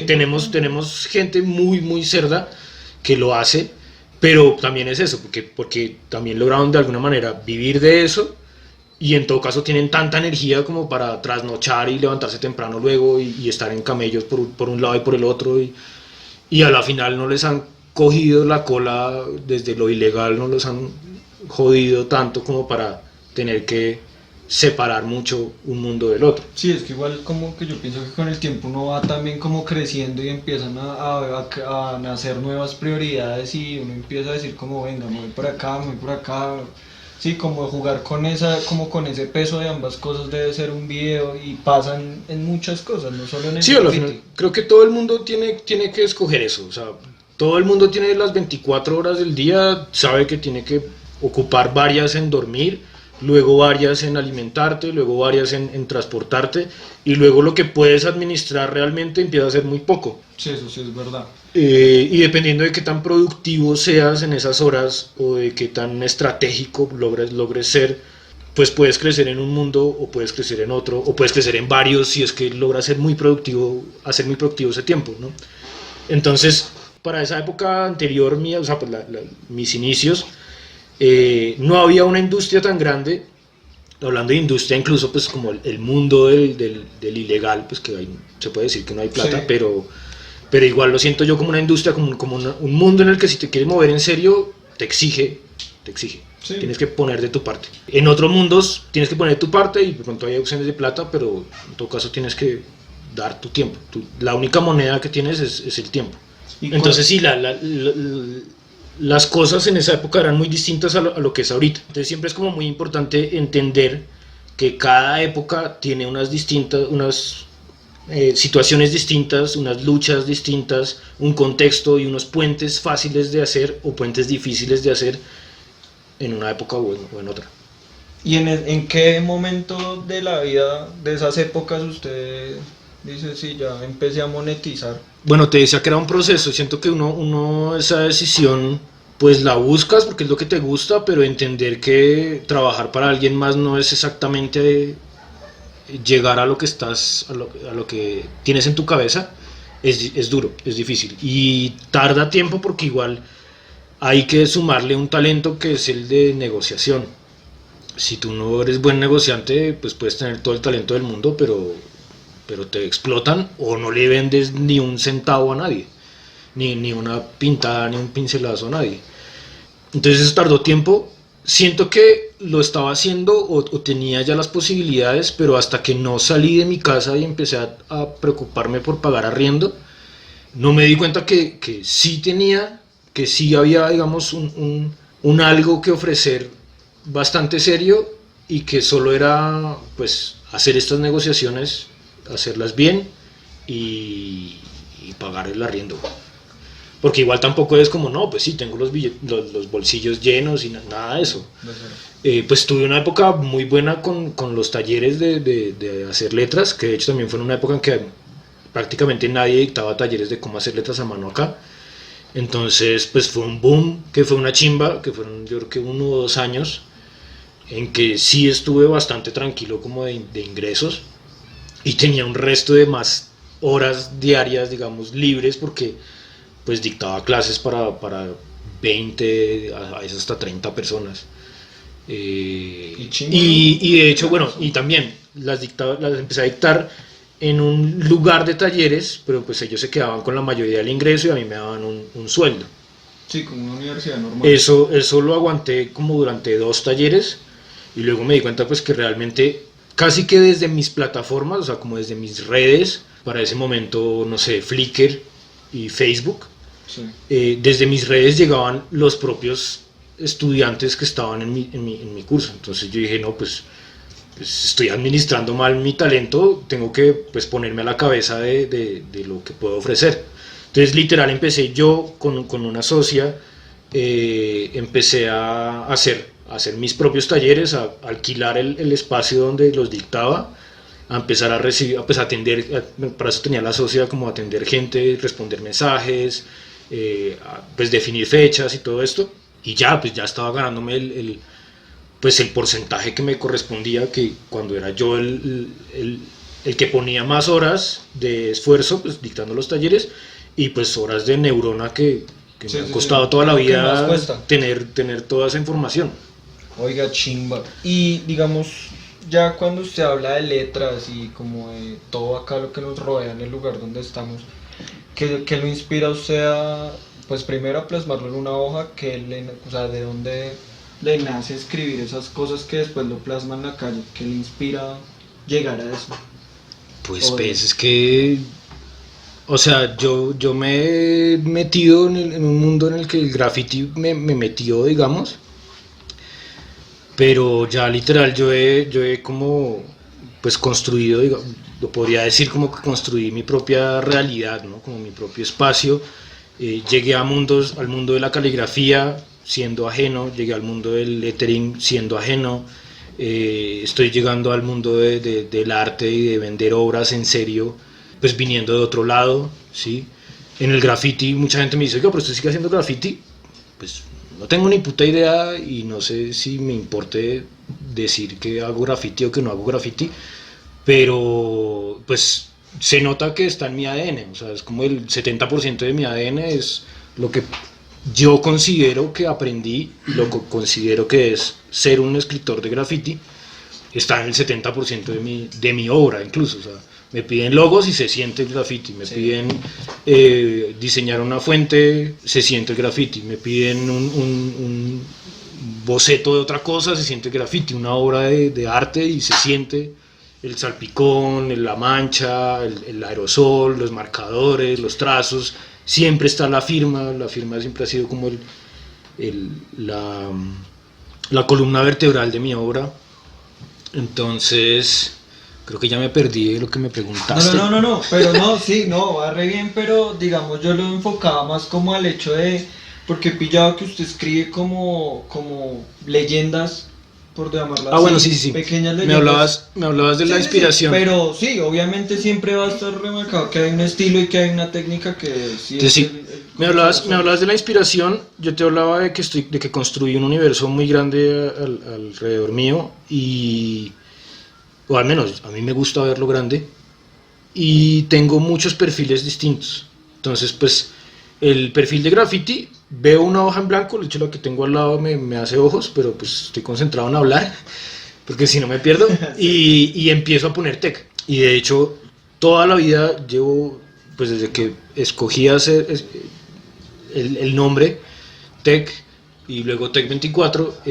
Tenemos gente muy cerda que lo hace, pero también es eso, porque también lograron de alguna manera vivir de eso y en todo caso tienen tanta energía como para trasnochar y levantarse temprano luego y estar en camellos por un lado y por el otro y a la final no les han cogido la cola desde lo ilegal, no los han jodido tanto como para tener que separar mucho un mundo del otro. Sí, es que igual como que yo pienso que con el tiempo uno va también como creciendo y empiezan a nacer nuevas prioridades y uno empieza a decir como venga, me voy por acá, sí, como jugar con con ese peso de ambas cosas debe ser un video y pasan en muchas cosas, no solo en el sí, al final, creo que todo el mundo tiene que escoger eso, o sea, todo el mundo tiene las 24 horas del día, sabe que tiene que ocupar varias en dormir, luego varias en alimentarte, luego varias en transportarte y luego lo que puedes administrar realmente empieza a ser muy poco. Sí, eso sí es verdad. Y dependiendo de qué tan productivo seas en esas horas o de qué tan estratégico logres ser, pues puedes crecer en un mundo o puedes crecer en otro o puedes crecer en varios si es que logras ser muy productivo, hacer muy productivo ese tiempo, ¿no? Entonces, para esa época anterior mía, o sea, pues mis inicios, no había una industria tan grande, hablando de industria incluso pues como el mundo del ilegal, pues que se puede decir que no hay plata, sí. pero igual lo siento yo como una industria, como un mundo en el que si te quieres mover en serio, te exige, sí. Tienes que poner de tu parte. En otros mundos tienes que poner de tu parte y de pronto hay opciones de plata, pero en todo caso tienes que dar tu tiempo. La única moneda que tienes es el tiempo. Entonces sí, las cosas en esa época eran muy distintas a lo que es ahorita. Entonces siempre es como muy importante entender que cada época tiene unas situaciones distintas, unas luchas distintas, un contexto y unos puentes fáciles de hacer o puentes difíciles de hacer en una época o en otra. ¿Y en qué momento de la vida de esas épocas usted dice, sí, ya empecé a monetizar? Bueno, te decía que era un proceso, siento que uno esa decisión pues la buscas porque es lo que te gusta, pero entender que trabajar para alguien más no es exactamente llegar a lo que a lo que tienes en tu cabeza, es duro, es difícil y tarda tiempo porque igual hay que sumarle un talento que es el de negociación. Si tú no eres buen negociante, pues puedes tener todo el talento del mundo, pero te explotan o no le vendes ni un centavo a nadie, ni una pintada, ni un pincelazo a nadie. Entonces eso tardó tiempo. Siento que lo estaba haciendo o tenía ya las posibilidades, pero hasta que no salí de mi casa y empecé a preocuparme por pagar arriendo, no me di cuenta que sí tenía, que sí había, digamos, un algo que ofrecer bastante serio y que solo era pues hacer estas negociaciones, hacerlas bien y pagar el arriendo. Porque igual tampoco es como, no, pues sí, tengo los bolsillos llenos y nada de eso. Pues tuve una época muy buena con los talleres de hacer letras, que de hecho también fue en una época en que prácticamente nadie dictaba talleres de cómo hacer letras a mano acá. Entonces pues fue un boom, que fue una chimba, que fueron yo creo que 1 o 2 años en que sí estuve bastante tranquilo como de ingresos y tenía un resto de más horas diarias, digamos, libres, porque pues dictaba clases para 20, a veces hasta 30 personas. Y de hecho, bueno, y también las empecé a dictar en un lugar de talleres, pero pues ellos se quedaban con la mayoría del ingreso y a mí me daban un sueldo. Sí, como una universidad normal. Eso lo aguanté como durante 2 talleres y luego me di cuenta pues que realmente casi que desde mis plataformas, o sea, como desde mis redes, para ese momento, no sé, Flickr y Facebook, Sí. Desde mis redes llegaban los propios estudiantes que estaban en mi curso. Entonces yo dije, no, pues estoy administrando mal mi talento, tengo que pues ponerme a la cabeza de lo que puedo ofrecer. Entonces literal empecé yo con una socia, empecé a hacer mis propios talleres, a alquilar el espacio donde los dictaba, a empezar a recibir, pues a atender, para eso tenía la socia, como atender gente, responder mensajes, pues definir fechas y todo esto, y ya estaba ganándome el porcentaje que me correspondía, que cuando era yo el que ponía más horas de esfuerzo, pues dictando los talleres, y pues horas de neurona que me han costado toda la vida tener toda esa información. Oiga, chimba. Y digamos, ya cuando usted habla de letras y como de todo acá lo que nos rodea en el lugar donde estamos, ¿qué lo inspira a usted a, pues primero a plasmarlo en una hoja, o sea, de dónde le nace escribir esas cosas que después lo plasma en la calle? ¿Qué le inspira llegar a eso? Pues es que, o sea, yo me he metido en un mundo en el que el graffiti me metió, digamos, pero ya literal yo he como pues construido, digamos, lo podría decir como que construí mi propia realidad, ¿no? Como mi propio espacio. Llegué al mundo de la caligrafía siendo ajeno, llegué al mundo del lettering siendo ajeno, estoy llegando al mundo del arte y de vender obras en serio, pues viniendo de otro lado, ¿sí? En el graffiti mucha gente me dice, oiga, pero usted sigue haciendo graffiti. Pues no tengo ni puta idea y no sé si me importe decir que hago graffiti o que no hago graffiti, pero pues se nota que está en mi ADN, o sea, es como el 70% de mi ADN es lo que yo considero que aprendí y lo que considero que es ser un escritor de graffiti, está en el 70% de mi obra incluso, o sea, me piden logos y se siente el graffiti, me piden diseñar una fuente, se siente el graffiti, me piden un boceto de otra cosa, se siente el graffiti, una obra de arte y se siente el salpicón, la mancha, el aerosol, los marcadores, los trazos, siempre está la firma siempre ha sido como la columna vertebral de mi obra. Entonces, creo que ya me perdí de lo que me preguntaste. No, pero no, sí, no, va re bien, pero digamos yo lo enfocaba más como al hecho de, porque he pillado que usted escribe como leyendas, por llamarlas así, bueno, sí. pequeñas leyendas. Me hablabas de la inspiración. Sí, pero sí, obviamente siempre va a estar remarcado que hay un estilo y que hay una técnica que sí. Entonces, sí. Me hablabas de la inspiración, yo te hablaba de que construí un universo muy grande alrededor mío, o al menos a mí me gusta verlo grande, y tengo muchos perfiles distintos. Entonces, pues, el perfil de graffiti, veo una hoja en blanco, de hecho la que tengo al lado me hace ojos, pero pues estoy concentrado en hablar, porque si no me pierdo, y empiezo a poner tech. Y de hecho, toda la vida llevo, pues desde que escogí hacer el nombre Tech y luego Tech 24,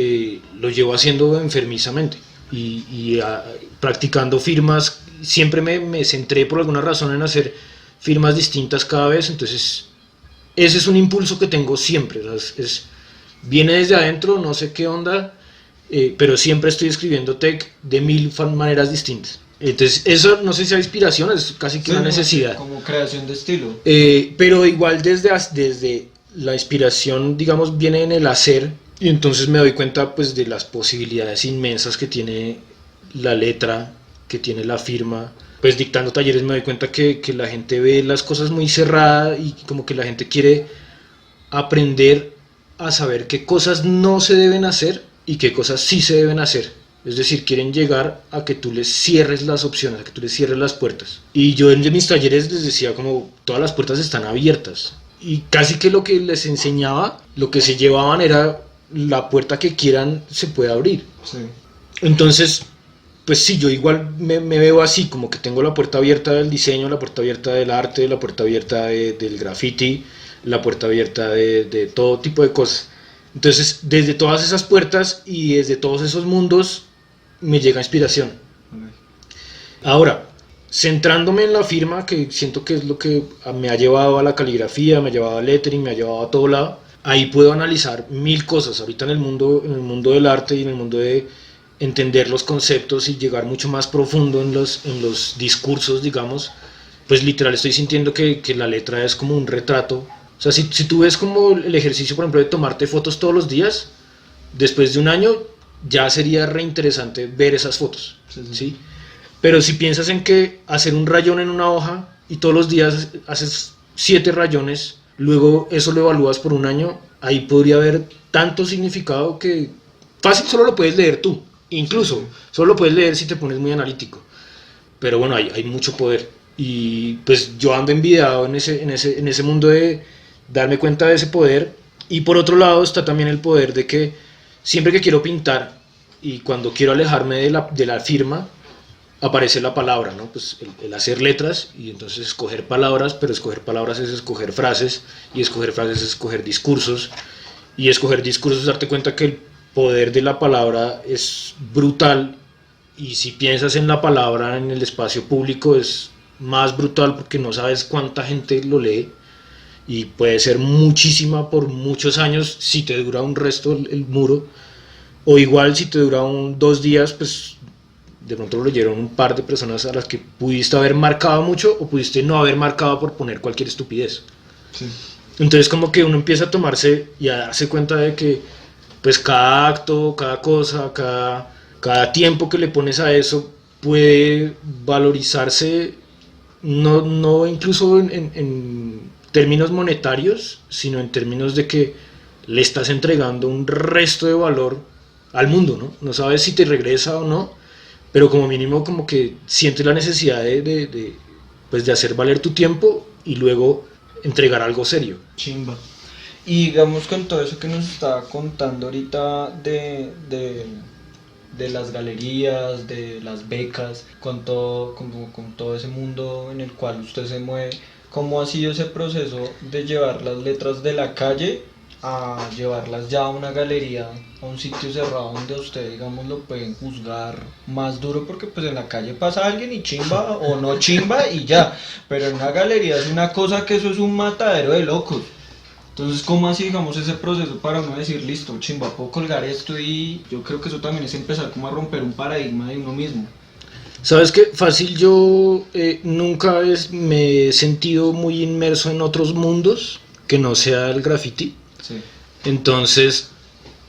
lo llevo haciendo enfermizamente y practicando firmas. Siempre me centré por alguna razón en hacer firmas distintas cada vez, entonces ese es un impulso que tengo siempre, viene desde adentro, no sé qué onda, pero siempre estoy escribiendo Tech de 1000 maneras distintas. Entonces eso no sé si es inspiración, es casi que una necesidad. Como creación de estilo. Pero igual desde la inspiración, digamos, viene en el hacer, y entonces me doy cuenta pues de las posibilidades inmensas que tiene la letra, que tiene la firma. Pues dictando talleres me doy cuenta que la gente ve las cosas muy cerradas y como que la gente quiere aprender a saber qué cosas no se deben hacer y qué cosas sí se deben hacer. Es decir, quieren llegar a que tú les cierres las opciones, a que tú les cierres las puertas. Y yo en mis talleres les decía como todas las puertas están abiertas. Y casi que lo que les enseñaba, lo que se llevaban era la puerta que quieran se puede abrir. Sí. Entonces, pues sí, yo igual me veo así, como que tengo la puerta abierta del diseño, la puerta abierta del arte, la puerta abierta del graffiti, la puerta abierta de todo tipo de cosas. Entonces, desde todas esas puertas y desde todos esos mundos me llega inspiración. Ahora, centrándome en la firma, que siento que es lo que me ha llevado a la caligrafía, me ha llevado al lettering, me ha llevado a todo lado, ahí puedo analizar mil cosas. Ahorita en el mundo del arte y en el mundo de entender los conceptos y llegar mucho más profundo en los discursos, digamos, pues literal estoy sintiendo que la letra es como un retrato. O sea, si tú ves como el ejercicio, por ejemplo, de tomarte fotos todos los días, después de un año ya sería reinteresante ver esas fotos, ¿sí? Pero si piensas en que hacer un rayón en una hoja y todos los días haces 7 rayones, luego eso lo evalúas por un año, ahí podría haber tanto significado que fácil solo lo puedes leer tú, incluso solo lo puedes leer si te pones muy analítico. Pero bueno, hay mucho poder y pues yo ando envidiado en ese mundo de darme cuenta de ese poder. Y por otro lado está también el poder de que siempre que quiero pintar y cuando quiero alejarme de la firma, aparece la palabra, ¿no? Pues el hacer letras y entonces escoger palabras, pero escoger palabras es escoger frases, y escoger frases es escoger discursos, y escoger discursos es darte cuenta que el poder de la palabra es brutal, y si piensas en la palabra en el espacio público es más brutal porque no sabes cuánta gente lo lee, y puede ser muchísima por muchos años si te dura un resto el muro, o igual si te dura 2 días, pues de pronto lo leyeron un par de personas a las que pudiste haber marcado mucho o pudiste no haber marcado por poner cualquier estupidez. Sí. Entonces como que uno empieza a tomarse y a darse cuenta de que pues cada acto, cada cosa, cada tiempo que le pones a eso puede valorizarse, no incluso en términos monetarios, sino en términos de que le estás entregando un resto de valor al mundo, ¿no? No sabes si te regresa o no, pero como mínimo como que sientes la necesidad de hacer valer tu tiempo y luego entregar algo serio. Chimba. Y digamos con todo eso que nos estaba contando ahorita de las galerías, de las becas, con todo ese mundo en el cual usted se mueve, ¿cómo ha sido ese proceso de llevar las letras de la calle a llevarlas ya a una galería, a un sitio cerrado donde usted, digamos, lo pueden juzgar más duro? Porque pues en la calle pasa alguien y chimba o no chimba y ya, pero en una galería es una cosa que eso es un matadero de locos. Entonces, ¿cómo así, digamos, ese proceso para uno decir, listo, chimba, puedo colgar esto? Y yo creo que eso también es empezar como a romper un paradigma de uno mismo. ¿Sabes qué? Fácil, yo nunca me he sentido muy inmerso en otros mundos que no sea el graffiti. Sí. Entonces,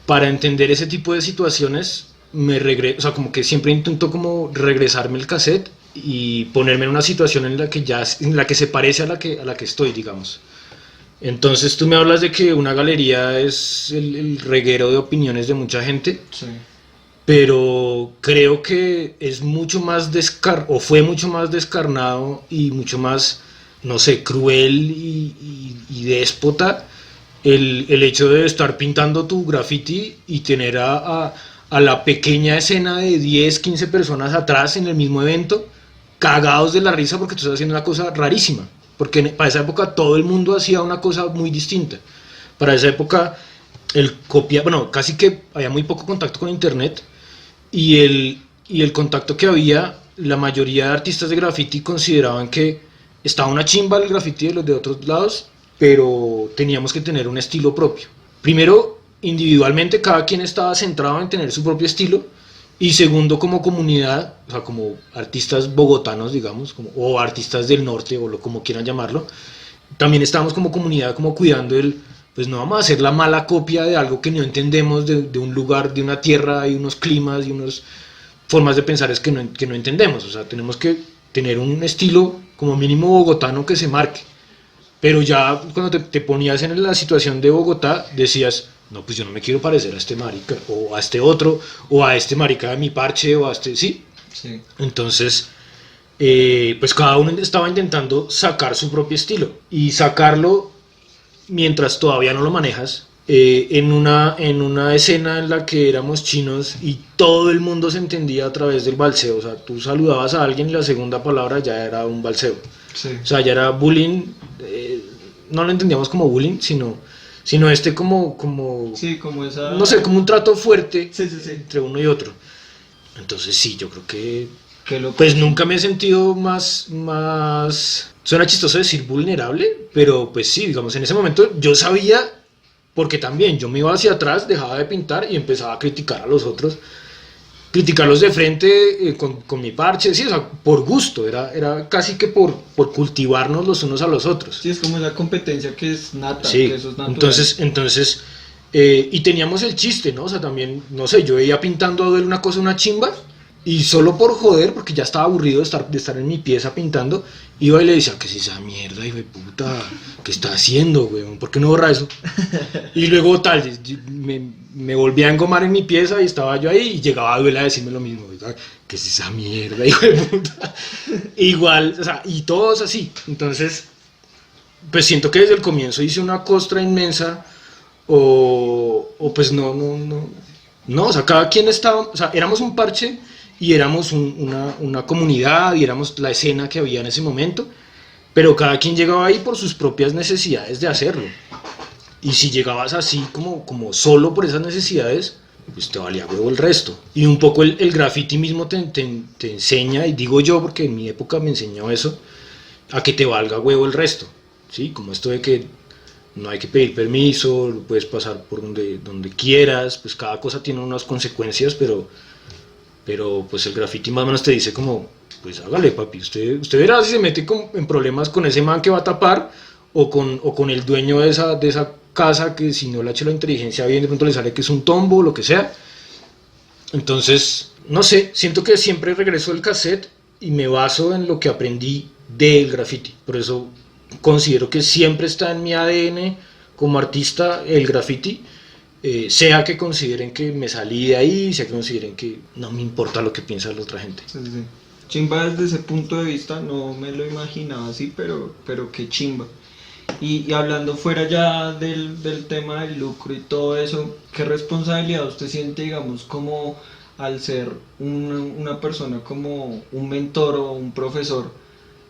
para entender ese tipo de situaciones, o sea, como que siempre intento como regresarme el cassette y ponerme en una situación en la que se parece a la que estoy, digamos. Entonces tú me hablas de que una galería es el reguero de opiniones de mucha gente. Sí. Pero creo que es mucho más fue mucho más descarnado y mucho más, no sé, cruel y déspota el hecho de estar pintando tu graffiti y tener a la pequeña escena de 10, 15 personas atrás en el mismo evento, cagados de la risa porque tú estás haciendo una cosa rarísima. Porque para esa época todo el mundo hacía una cosa muy distinta. Para esa época casi que había muy poco contacto con internet, y el contacto que había, la mayoría de artistas de graffiti consideraban que estaba una chimba el graffiti de los de otros lados, pero teníamos que tener un estilo propio. Primero, individualmente cada quien estaba centrado en tener su propio estilo, y segundo, como comunidad, o sea, como artistas bogotanos, digamos, o artistas del norte, o como quieran llamarlo, también estábamos como comunidad como cuidando pues no vamos a hacer la mala copia de algo que no entendemos, de un lugar, de una tierra, y unos climas y unas formas de pensar que no entendemos. O sea, tenemos que tener un estilo como mínimo bogotano que se marque. Pero ya cuando te ponías en la situación de Bogotá, decías, no, pues yo no me quiero parecer a este marica, o a este otro, o a este marica de mi parche, o a este, ¿sí? Sí. Entonces, pues cada uno estaba intentando sacar su propio estilo, y sacarlo mientras todavía no lo manejas en una escena en la que éramos chinos y todo el mundo se entendía a través del balseo. O sea, tú saludabas a alguien y la segunda palabra ya era un balseo. Sí. O sea, ya era bullying, no lo entendíamos como bullying, sino como Sí, como esa... no sé, como un trato fuerte Sí. entre uno y otro. Entonces sí, yo creo que Qué loco. pues nunca me he sentido más, suena chistoso decir vulnerable, pero pues sí, digamos, en ese momento yo sabía, porque también yo me iba hacia atrás, dejaba de pintar y empezaba a criticar a los otros, criticarlos de frente con mi parche, sí, o sea, por gusto, era casi que por cultivarnos los unos a los otros. Sí, es como esa competencia que es nata, Sí, que eso es natural. entonces y teníamos el chiste, ¿no? O sea, también, no sé, yo veía pintando a Duel una cosa, una chimba, y solo por joder, porque ya estaba aburrido de estar en mi pieza pintando, iba y le decía, ¿qué es esa mierda, hijo de puta? ¿Qué está haciendo, weón? ¿Por qué no borra eso? Y luego tal, me volví a engomar en mi pieza y estaba yo ahí y llegaba a Duel a decirme lo mismo, ¿qué es esa mierda, hijo de puta? Igual, o sea, y todos así. Entonces, pues siento que desde el comienzo hice una costra inmensa, o pues no, o sea, cada quien estaba, o sea, éramos un parche y éramos una comunidad y éramos la escena que había en ese momento, pero cada quien llegaba ahí por sus propias necesidades de hacerlo. Y si llegabas así como solo por esas necesidades, pues te valía huevo el resto. Y un poco el graffiti mismo te enseña, y digo yo porque en mi época me enseñó eso, a que te valga huevo el resto, ¿sí? Como esto de que no hay que pedir permiso, puedes pasar por donde quieras, pues cada cosa tiene unas consecuencias, pero pues el graffiti más o menos te dice como, pues hágale papi, usted verá si se mete en problemas con ese man que va a tapar, o con el dueño de esa casa, que si no le ha hecho la inteligencia bien, de pronto le sale que es un tombo o lo que sea. Entonces, no sé, siento que siempre regreso al cassette y me baso en lo que aprendí del graffiti, por eso considero que siempre está en mi ADN como artista el graffiti, sea que consideren que me salí de ahí, sea que consideren que no me importa lo que piensa la otra gente. Sí. Chimba desde ese punto de vista, no me lo imaginaba así, pero qué chimba. Y hablando fuera ya del tema del lucro y todo eso, ¿qué responsabilidad usted siente, digamos, como al ser una persona como un mentor o un profesor,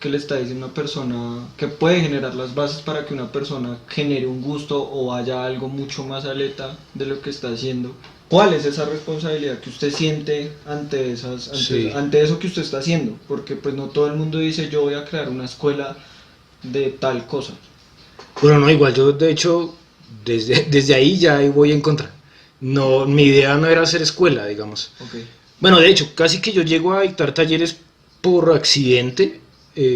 que le está diciendo a una persona que puede generar las bases para que una persona genere un gusto o vaya a algo mucho más aleta de lo que está haciendo? ¿Cuál es esa responsabilidad que usted siente ante eso que usted está haciendo? Porque pues no todo el mundo dice yo voy a crear una escuela de tal cosa. Bueno, no, igual yo de hecho desde ahí ya voy en contra. No, mi idea no era hacer escuela, digamos. Okay. Bueno, de hecho, casi que yo llego a dictar talleres por accidente,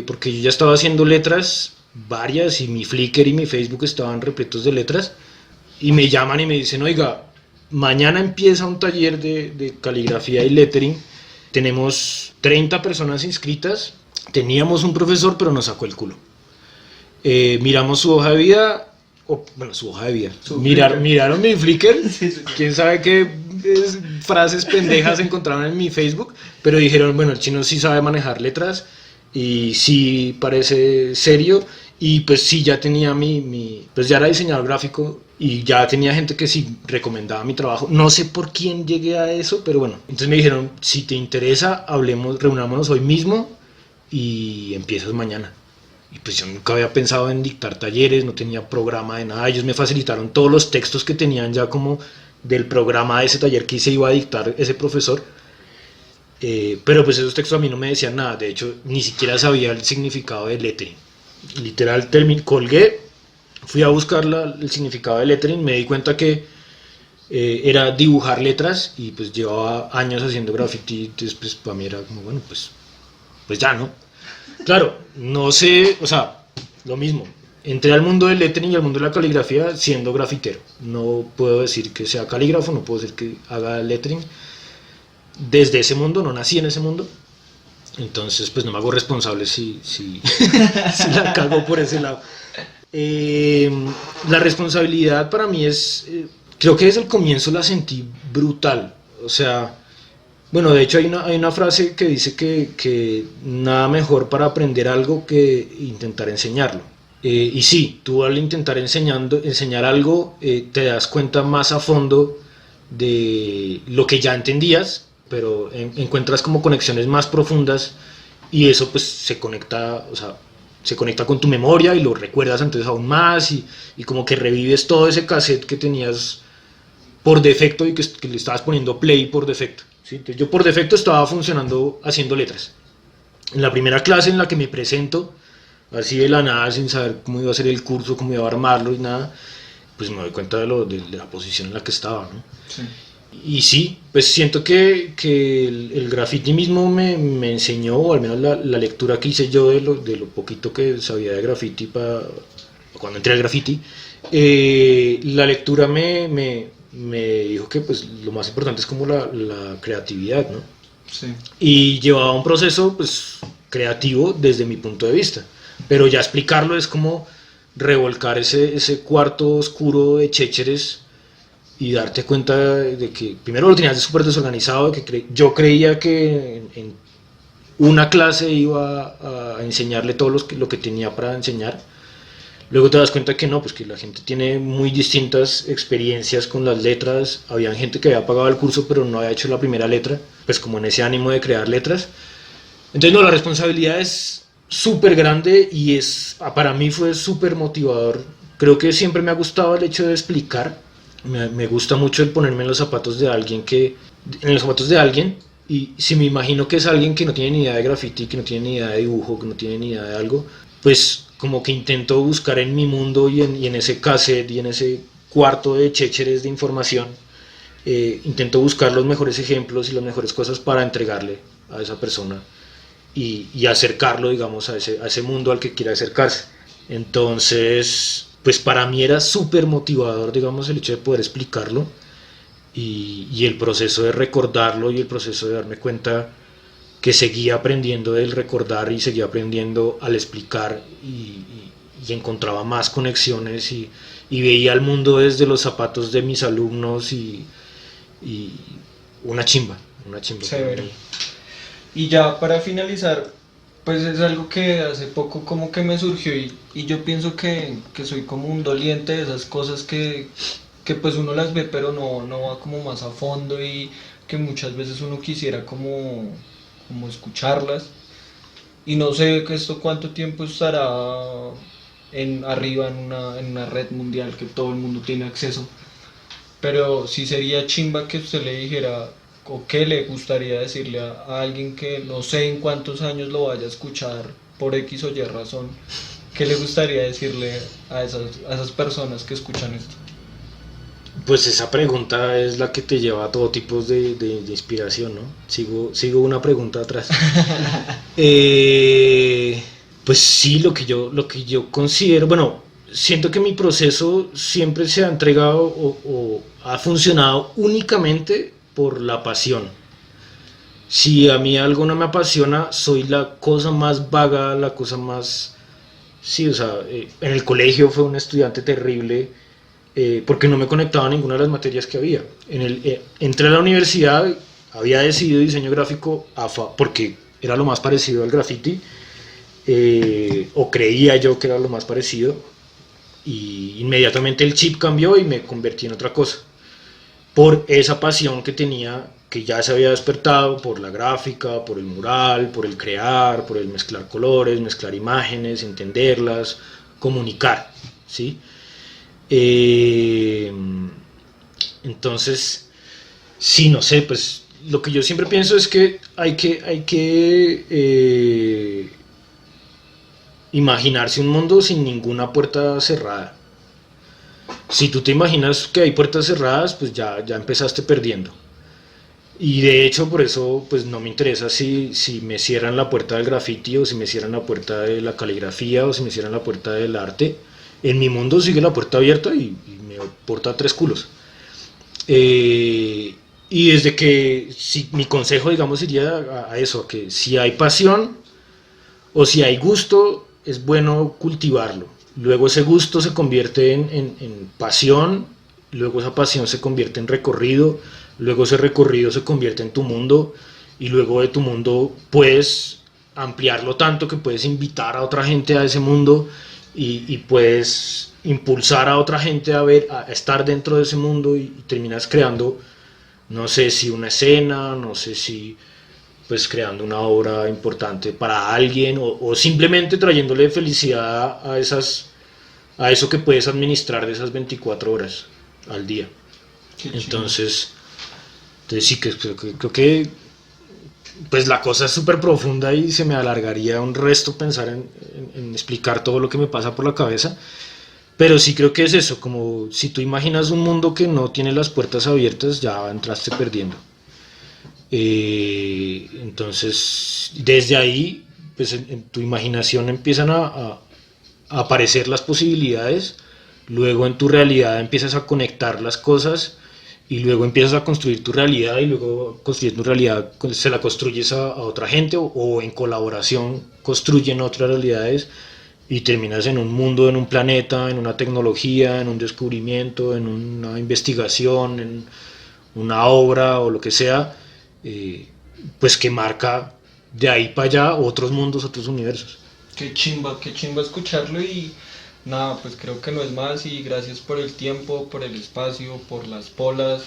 porque yo ya estaba haciendo letras varias y mi Flickr y mi Facebook estaban repletos de letras, y me llaman y me dicen, oiga, mañana empieza un taller de caligrafía y lettering, tenemos 30 personas inscritas, teníamos un profesor pero nos sacó el culo. Miramos su hoja de vida, su hoja de vida, miraron mi Flickr, quién sabe qué frases pendejas encontraron en mi Facebook, pero dijeron, bueno, el chino sí sabe manejar letras y sí parece serio, y pues sí ya tenía pues ya era diseñador gráfico y ya tenía gente que sí recomendaba mi trabajo. No sé por quién llegué a eso, pero bueno, entonces me dijeron, si te interesa, reunámonos hoy mismo y empiezas mañana. Y pues yo nunca había pensado en dictar talleres, no tenía programa de nada. Ellos me facilitaron todos los textos que tenían ya como del programa de ese taller que se iba a dictar ese profesor, pero pues esos textos a mí no me decían nada. De hecho, ni siquiera sabía el significado de lettering. Literal, colgué, fui a buscar el significado de lettering, me di cuenta que era dibujar letras, y pues llevaba años haciendo graffiti, entonces pues para mí era como, bueno, pues ya, ¿no? Claro, no sé, o sea, lo mismo, entré al mundo del lettering y al mundo de la caligrafía siendo grafitero. No puedo decir que sea calígrafo, no puedo decir que haga lettering. Desde ese mundo, no nací en ese mundo. Entonces, pues no me hago responsable si la cago por ese lado. La responsabilidad para mí es, creo que desde el comienzo la sentí brutal. O sea, bueno, de hecho hay una frase que dice que nada mejor para aprender algo que intentar enseñarlo. Y sí, tú al intentar enseñar algo, te das cuenta más a fondo de lo que ya entendías, pero encuentras como conexiones más profundas y eso pues se conecta, o sea, se conecta con tu memoria y lo recuerdas entonces aún más y como que revives todo ese cassette que tenías por defecto y que le estabas poniendo play por defecto, ¿sí? Entonces yo por defecto estaba funcionando haciendo letras. En la primera clase en la que me presento, así de la nada, sin saber cómo iba a ser el curso, cómo iba a armarlo y nada, pues me doy cuenta de la posición en la que estaba, ¿no? Sí. Y sí, pues siento que el graffiti mismo me enseñó, o al menos la lectura que hice yo de lo poquito que sabía de graffiti cuando entré al graffiti, la lectura me dijo que pues lo más importante es como la creatividad, ¿no? Sí. Y llevaba un proceso pues creativo desde mi punto de vista, pero ya explicarlo es como revolcar ese cuarto oscuro de chécheres y darte cuenta de que primero lo tenías súper desorganizado, que yo creía que en una clase iba a enseñarle todo lo que tenía para enseñar. Luego te das cuenta que no, pues que la gente tiene muy distintas experiencias con las letras. Había gente que había pagado el curso pero no había hecho la primera letra, pues como en ese ánimo de crear letras. Entonces no, la responsabilidad es súper grande y para mí fue súper motivador. Creo que siempre me ha gustado el hecho de explicar. Me gusta mucho el ponerme en los zapatos de alguien y si me imagino que es alguien que no tiene ni idea de graffiti, que no tiene ni idea de dibujo, que no tiene ni idea de algo, pues como que intento buscar en mi mundo y en ese cassette y en ese cuarto de chécheres de información, intento buscar los mejores ejemplos y las mejores cosas para entregarle a esa persona y acercarlo, digamos, a ese mundo al que quiera acercarse. Entonces, pues para mí era súper motivador, digamos, el hecho de poder explicarlo y el proceso de recordarlo y el proceso de darme cuenta que seguía aprendiendo del recordar y seguía aprendiendo al explicar y encontraba más conexiones y veía el mundo desde los zapatos de mis alumnos y una chimba. Severo. Y ya para finalizar, pues es algo que hace poco como que me surgió y yo pienso que soy como un doliente de esas cosas que pues uno las ve pero no va como más a fondo y que muchas veces uno quisiera como escucharlas. Y no sé esto cuánto tiempo estará arriba en una red mundial que todo el mundo tiene acceso, pero sí sería chimba que usted le dijera o qué le gustaría decirle a alguien que no sé en cuántos años lo vaya a escuchar por X o Y razón. ¿Qué le gustaría decirle a esas personas que escuchan esto? Pues esa pregunta es la que te lleva a todo tipo de inspiración, ¿no? Sigo una pregunta atrás. Pues sí, lo que yo considero, bueno, siento que mi proceso siempre se ha entregado o ha funcionado únicamente por la pasión. Si a mí algo no me apasiona, soy la cosa más vaga, la cosa más... Sí, o sea, en el colegio fue un estudiante terrible porque no me conectaba a ninguna de las materias que había. Entré a la universidad, había decidido diseño gráfico porque era lo más parecido al graffiti, o creía yo que era lo más parecido, y inmediatamente el chip cambió y me convertí en otra cosa. Por esa pasión que tenía, que ya se había despertado, por la gráfica, por el mural, por el crear, por el mezclar colores, mezclar imágenes, entenderlas, comunicar, ¿sí? Entonces, sí, no sé, pues lo que yo siempre pienso es que hay que imaginarse un mundo sin ninguna puerta cerrada. Si tú te imaginas que hay puertas cerradas, pues ya empezaste perdiendo. Y de hecho por eso pues no me interesa si me cierran la puerta del graffiti o si me cierran la puerta de la caligrafía o si me cierran la puerta del arte. En mi mundo sigue la puerta abierta y me importa tres culos. Y desde que mi consejo, digamos, iría a eso, a que si hay pasión o si hay gusto, es bueno cultivarlo. Luego ese gusto se convierte en pasión, luego esa pasión se convierte en recorrido, luego ese recorrido se convierte en tu mundo y luego de tu mundo puedes ampliarlo tanto que puedes invitar a otra gente a ese mundo y puedes impulsar a otra gente a estar dentro de ese mundo y terminas creando, no sé si una escena, no sé si pues creando una obra importante para alguien o simplemente trayéndole felicidad a eso que puedes administrar de esas 24 horas al día. Entonces sí que creo que pues la cosa es súper profunda y se me alargaría un resto pensar en explicar todo lo que me pasa por la cabeza, pero sí creo que es eso, como si tú imaginas un mundo que no tiene las puertas abiertas, ya entraste perdiendo. Entonces desde ahí pues en tu imaginación empiezan a aparecer las posibilidades, luego en tu realidad empiezas a conectar las cosas y luego empiezas a construir tu realidad y luego construyendo tu realidad se la construyes a otra gente o en colaboración construyen otras realidades y terminas en un mundo, en un planeta, en una tecnología, en un descubrimiento, en una investigación, en una obra o lo que sea, pues que marca de ahí para allá otros mundos, otros universos. Qué chimba escucharlo y nada, pues creo que no es más y gracias por el tiempo, por el espacio, por las polas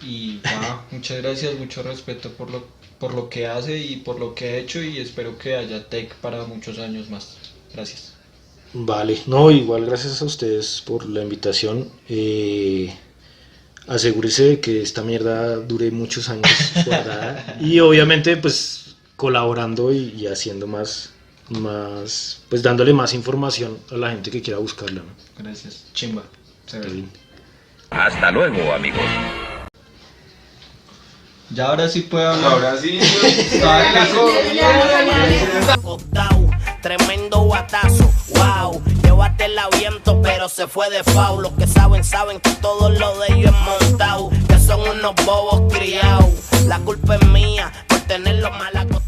y nada, muchas gracias, mucho respeto por lo que hace y por lo que ha hecho y espero que haya tech para muchos años más. Gracias. Vale, no, igual gracias a ustedes por la invitación. Asegúrese de que esta mierda dure muchos años guardada y obviamente pues colaborando y haciendo más, pues dándole más información a la gente que quiera buscarla, ¿no? Gracias, chimba. Hasta luego, amigos. Ya ahora sí puedo hablar. Ahora sí. Tremendo guatazo, wow. Llévatela viento, pero se fue de foul. Los que saben que todo lo de ellos es montado. Que son unos bobos criados. La culpa es mía por tenerlo mal acostumbrado.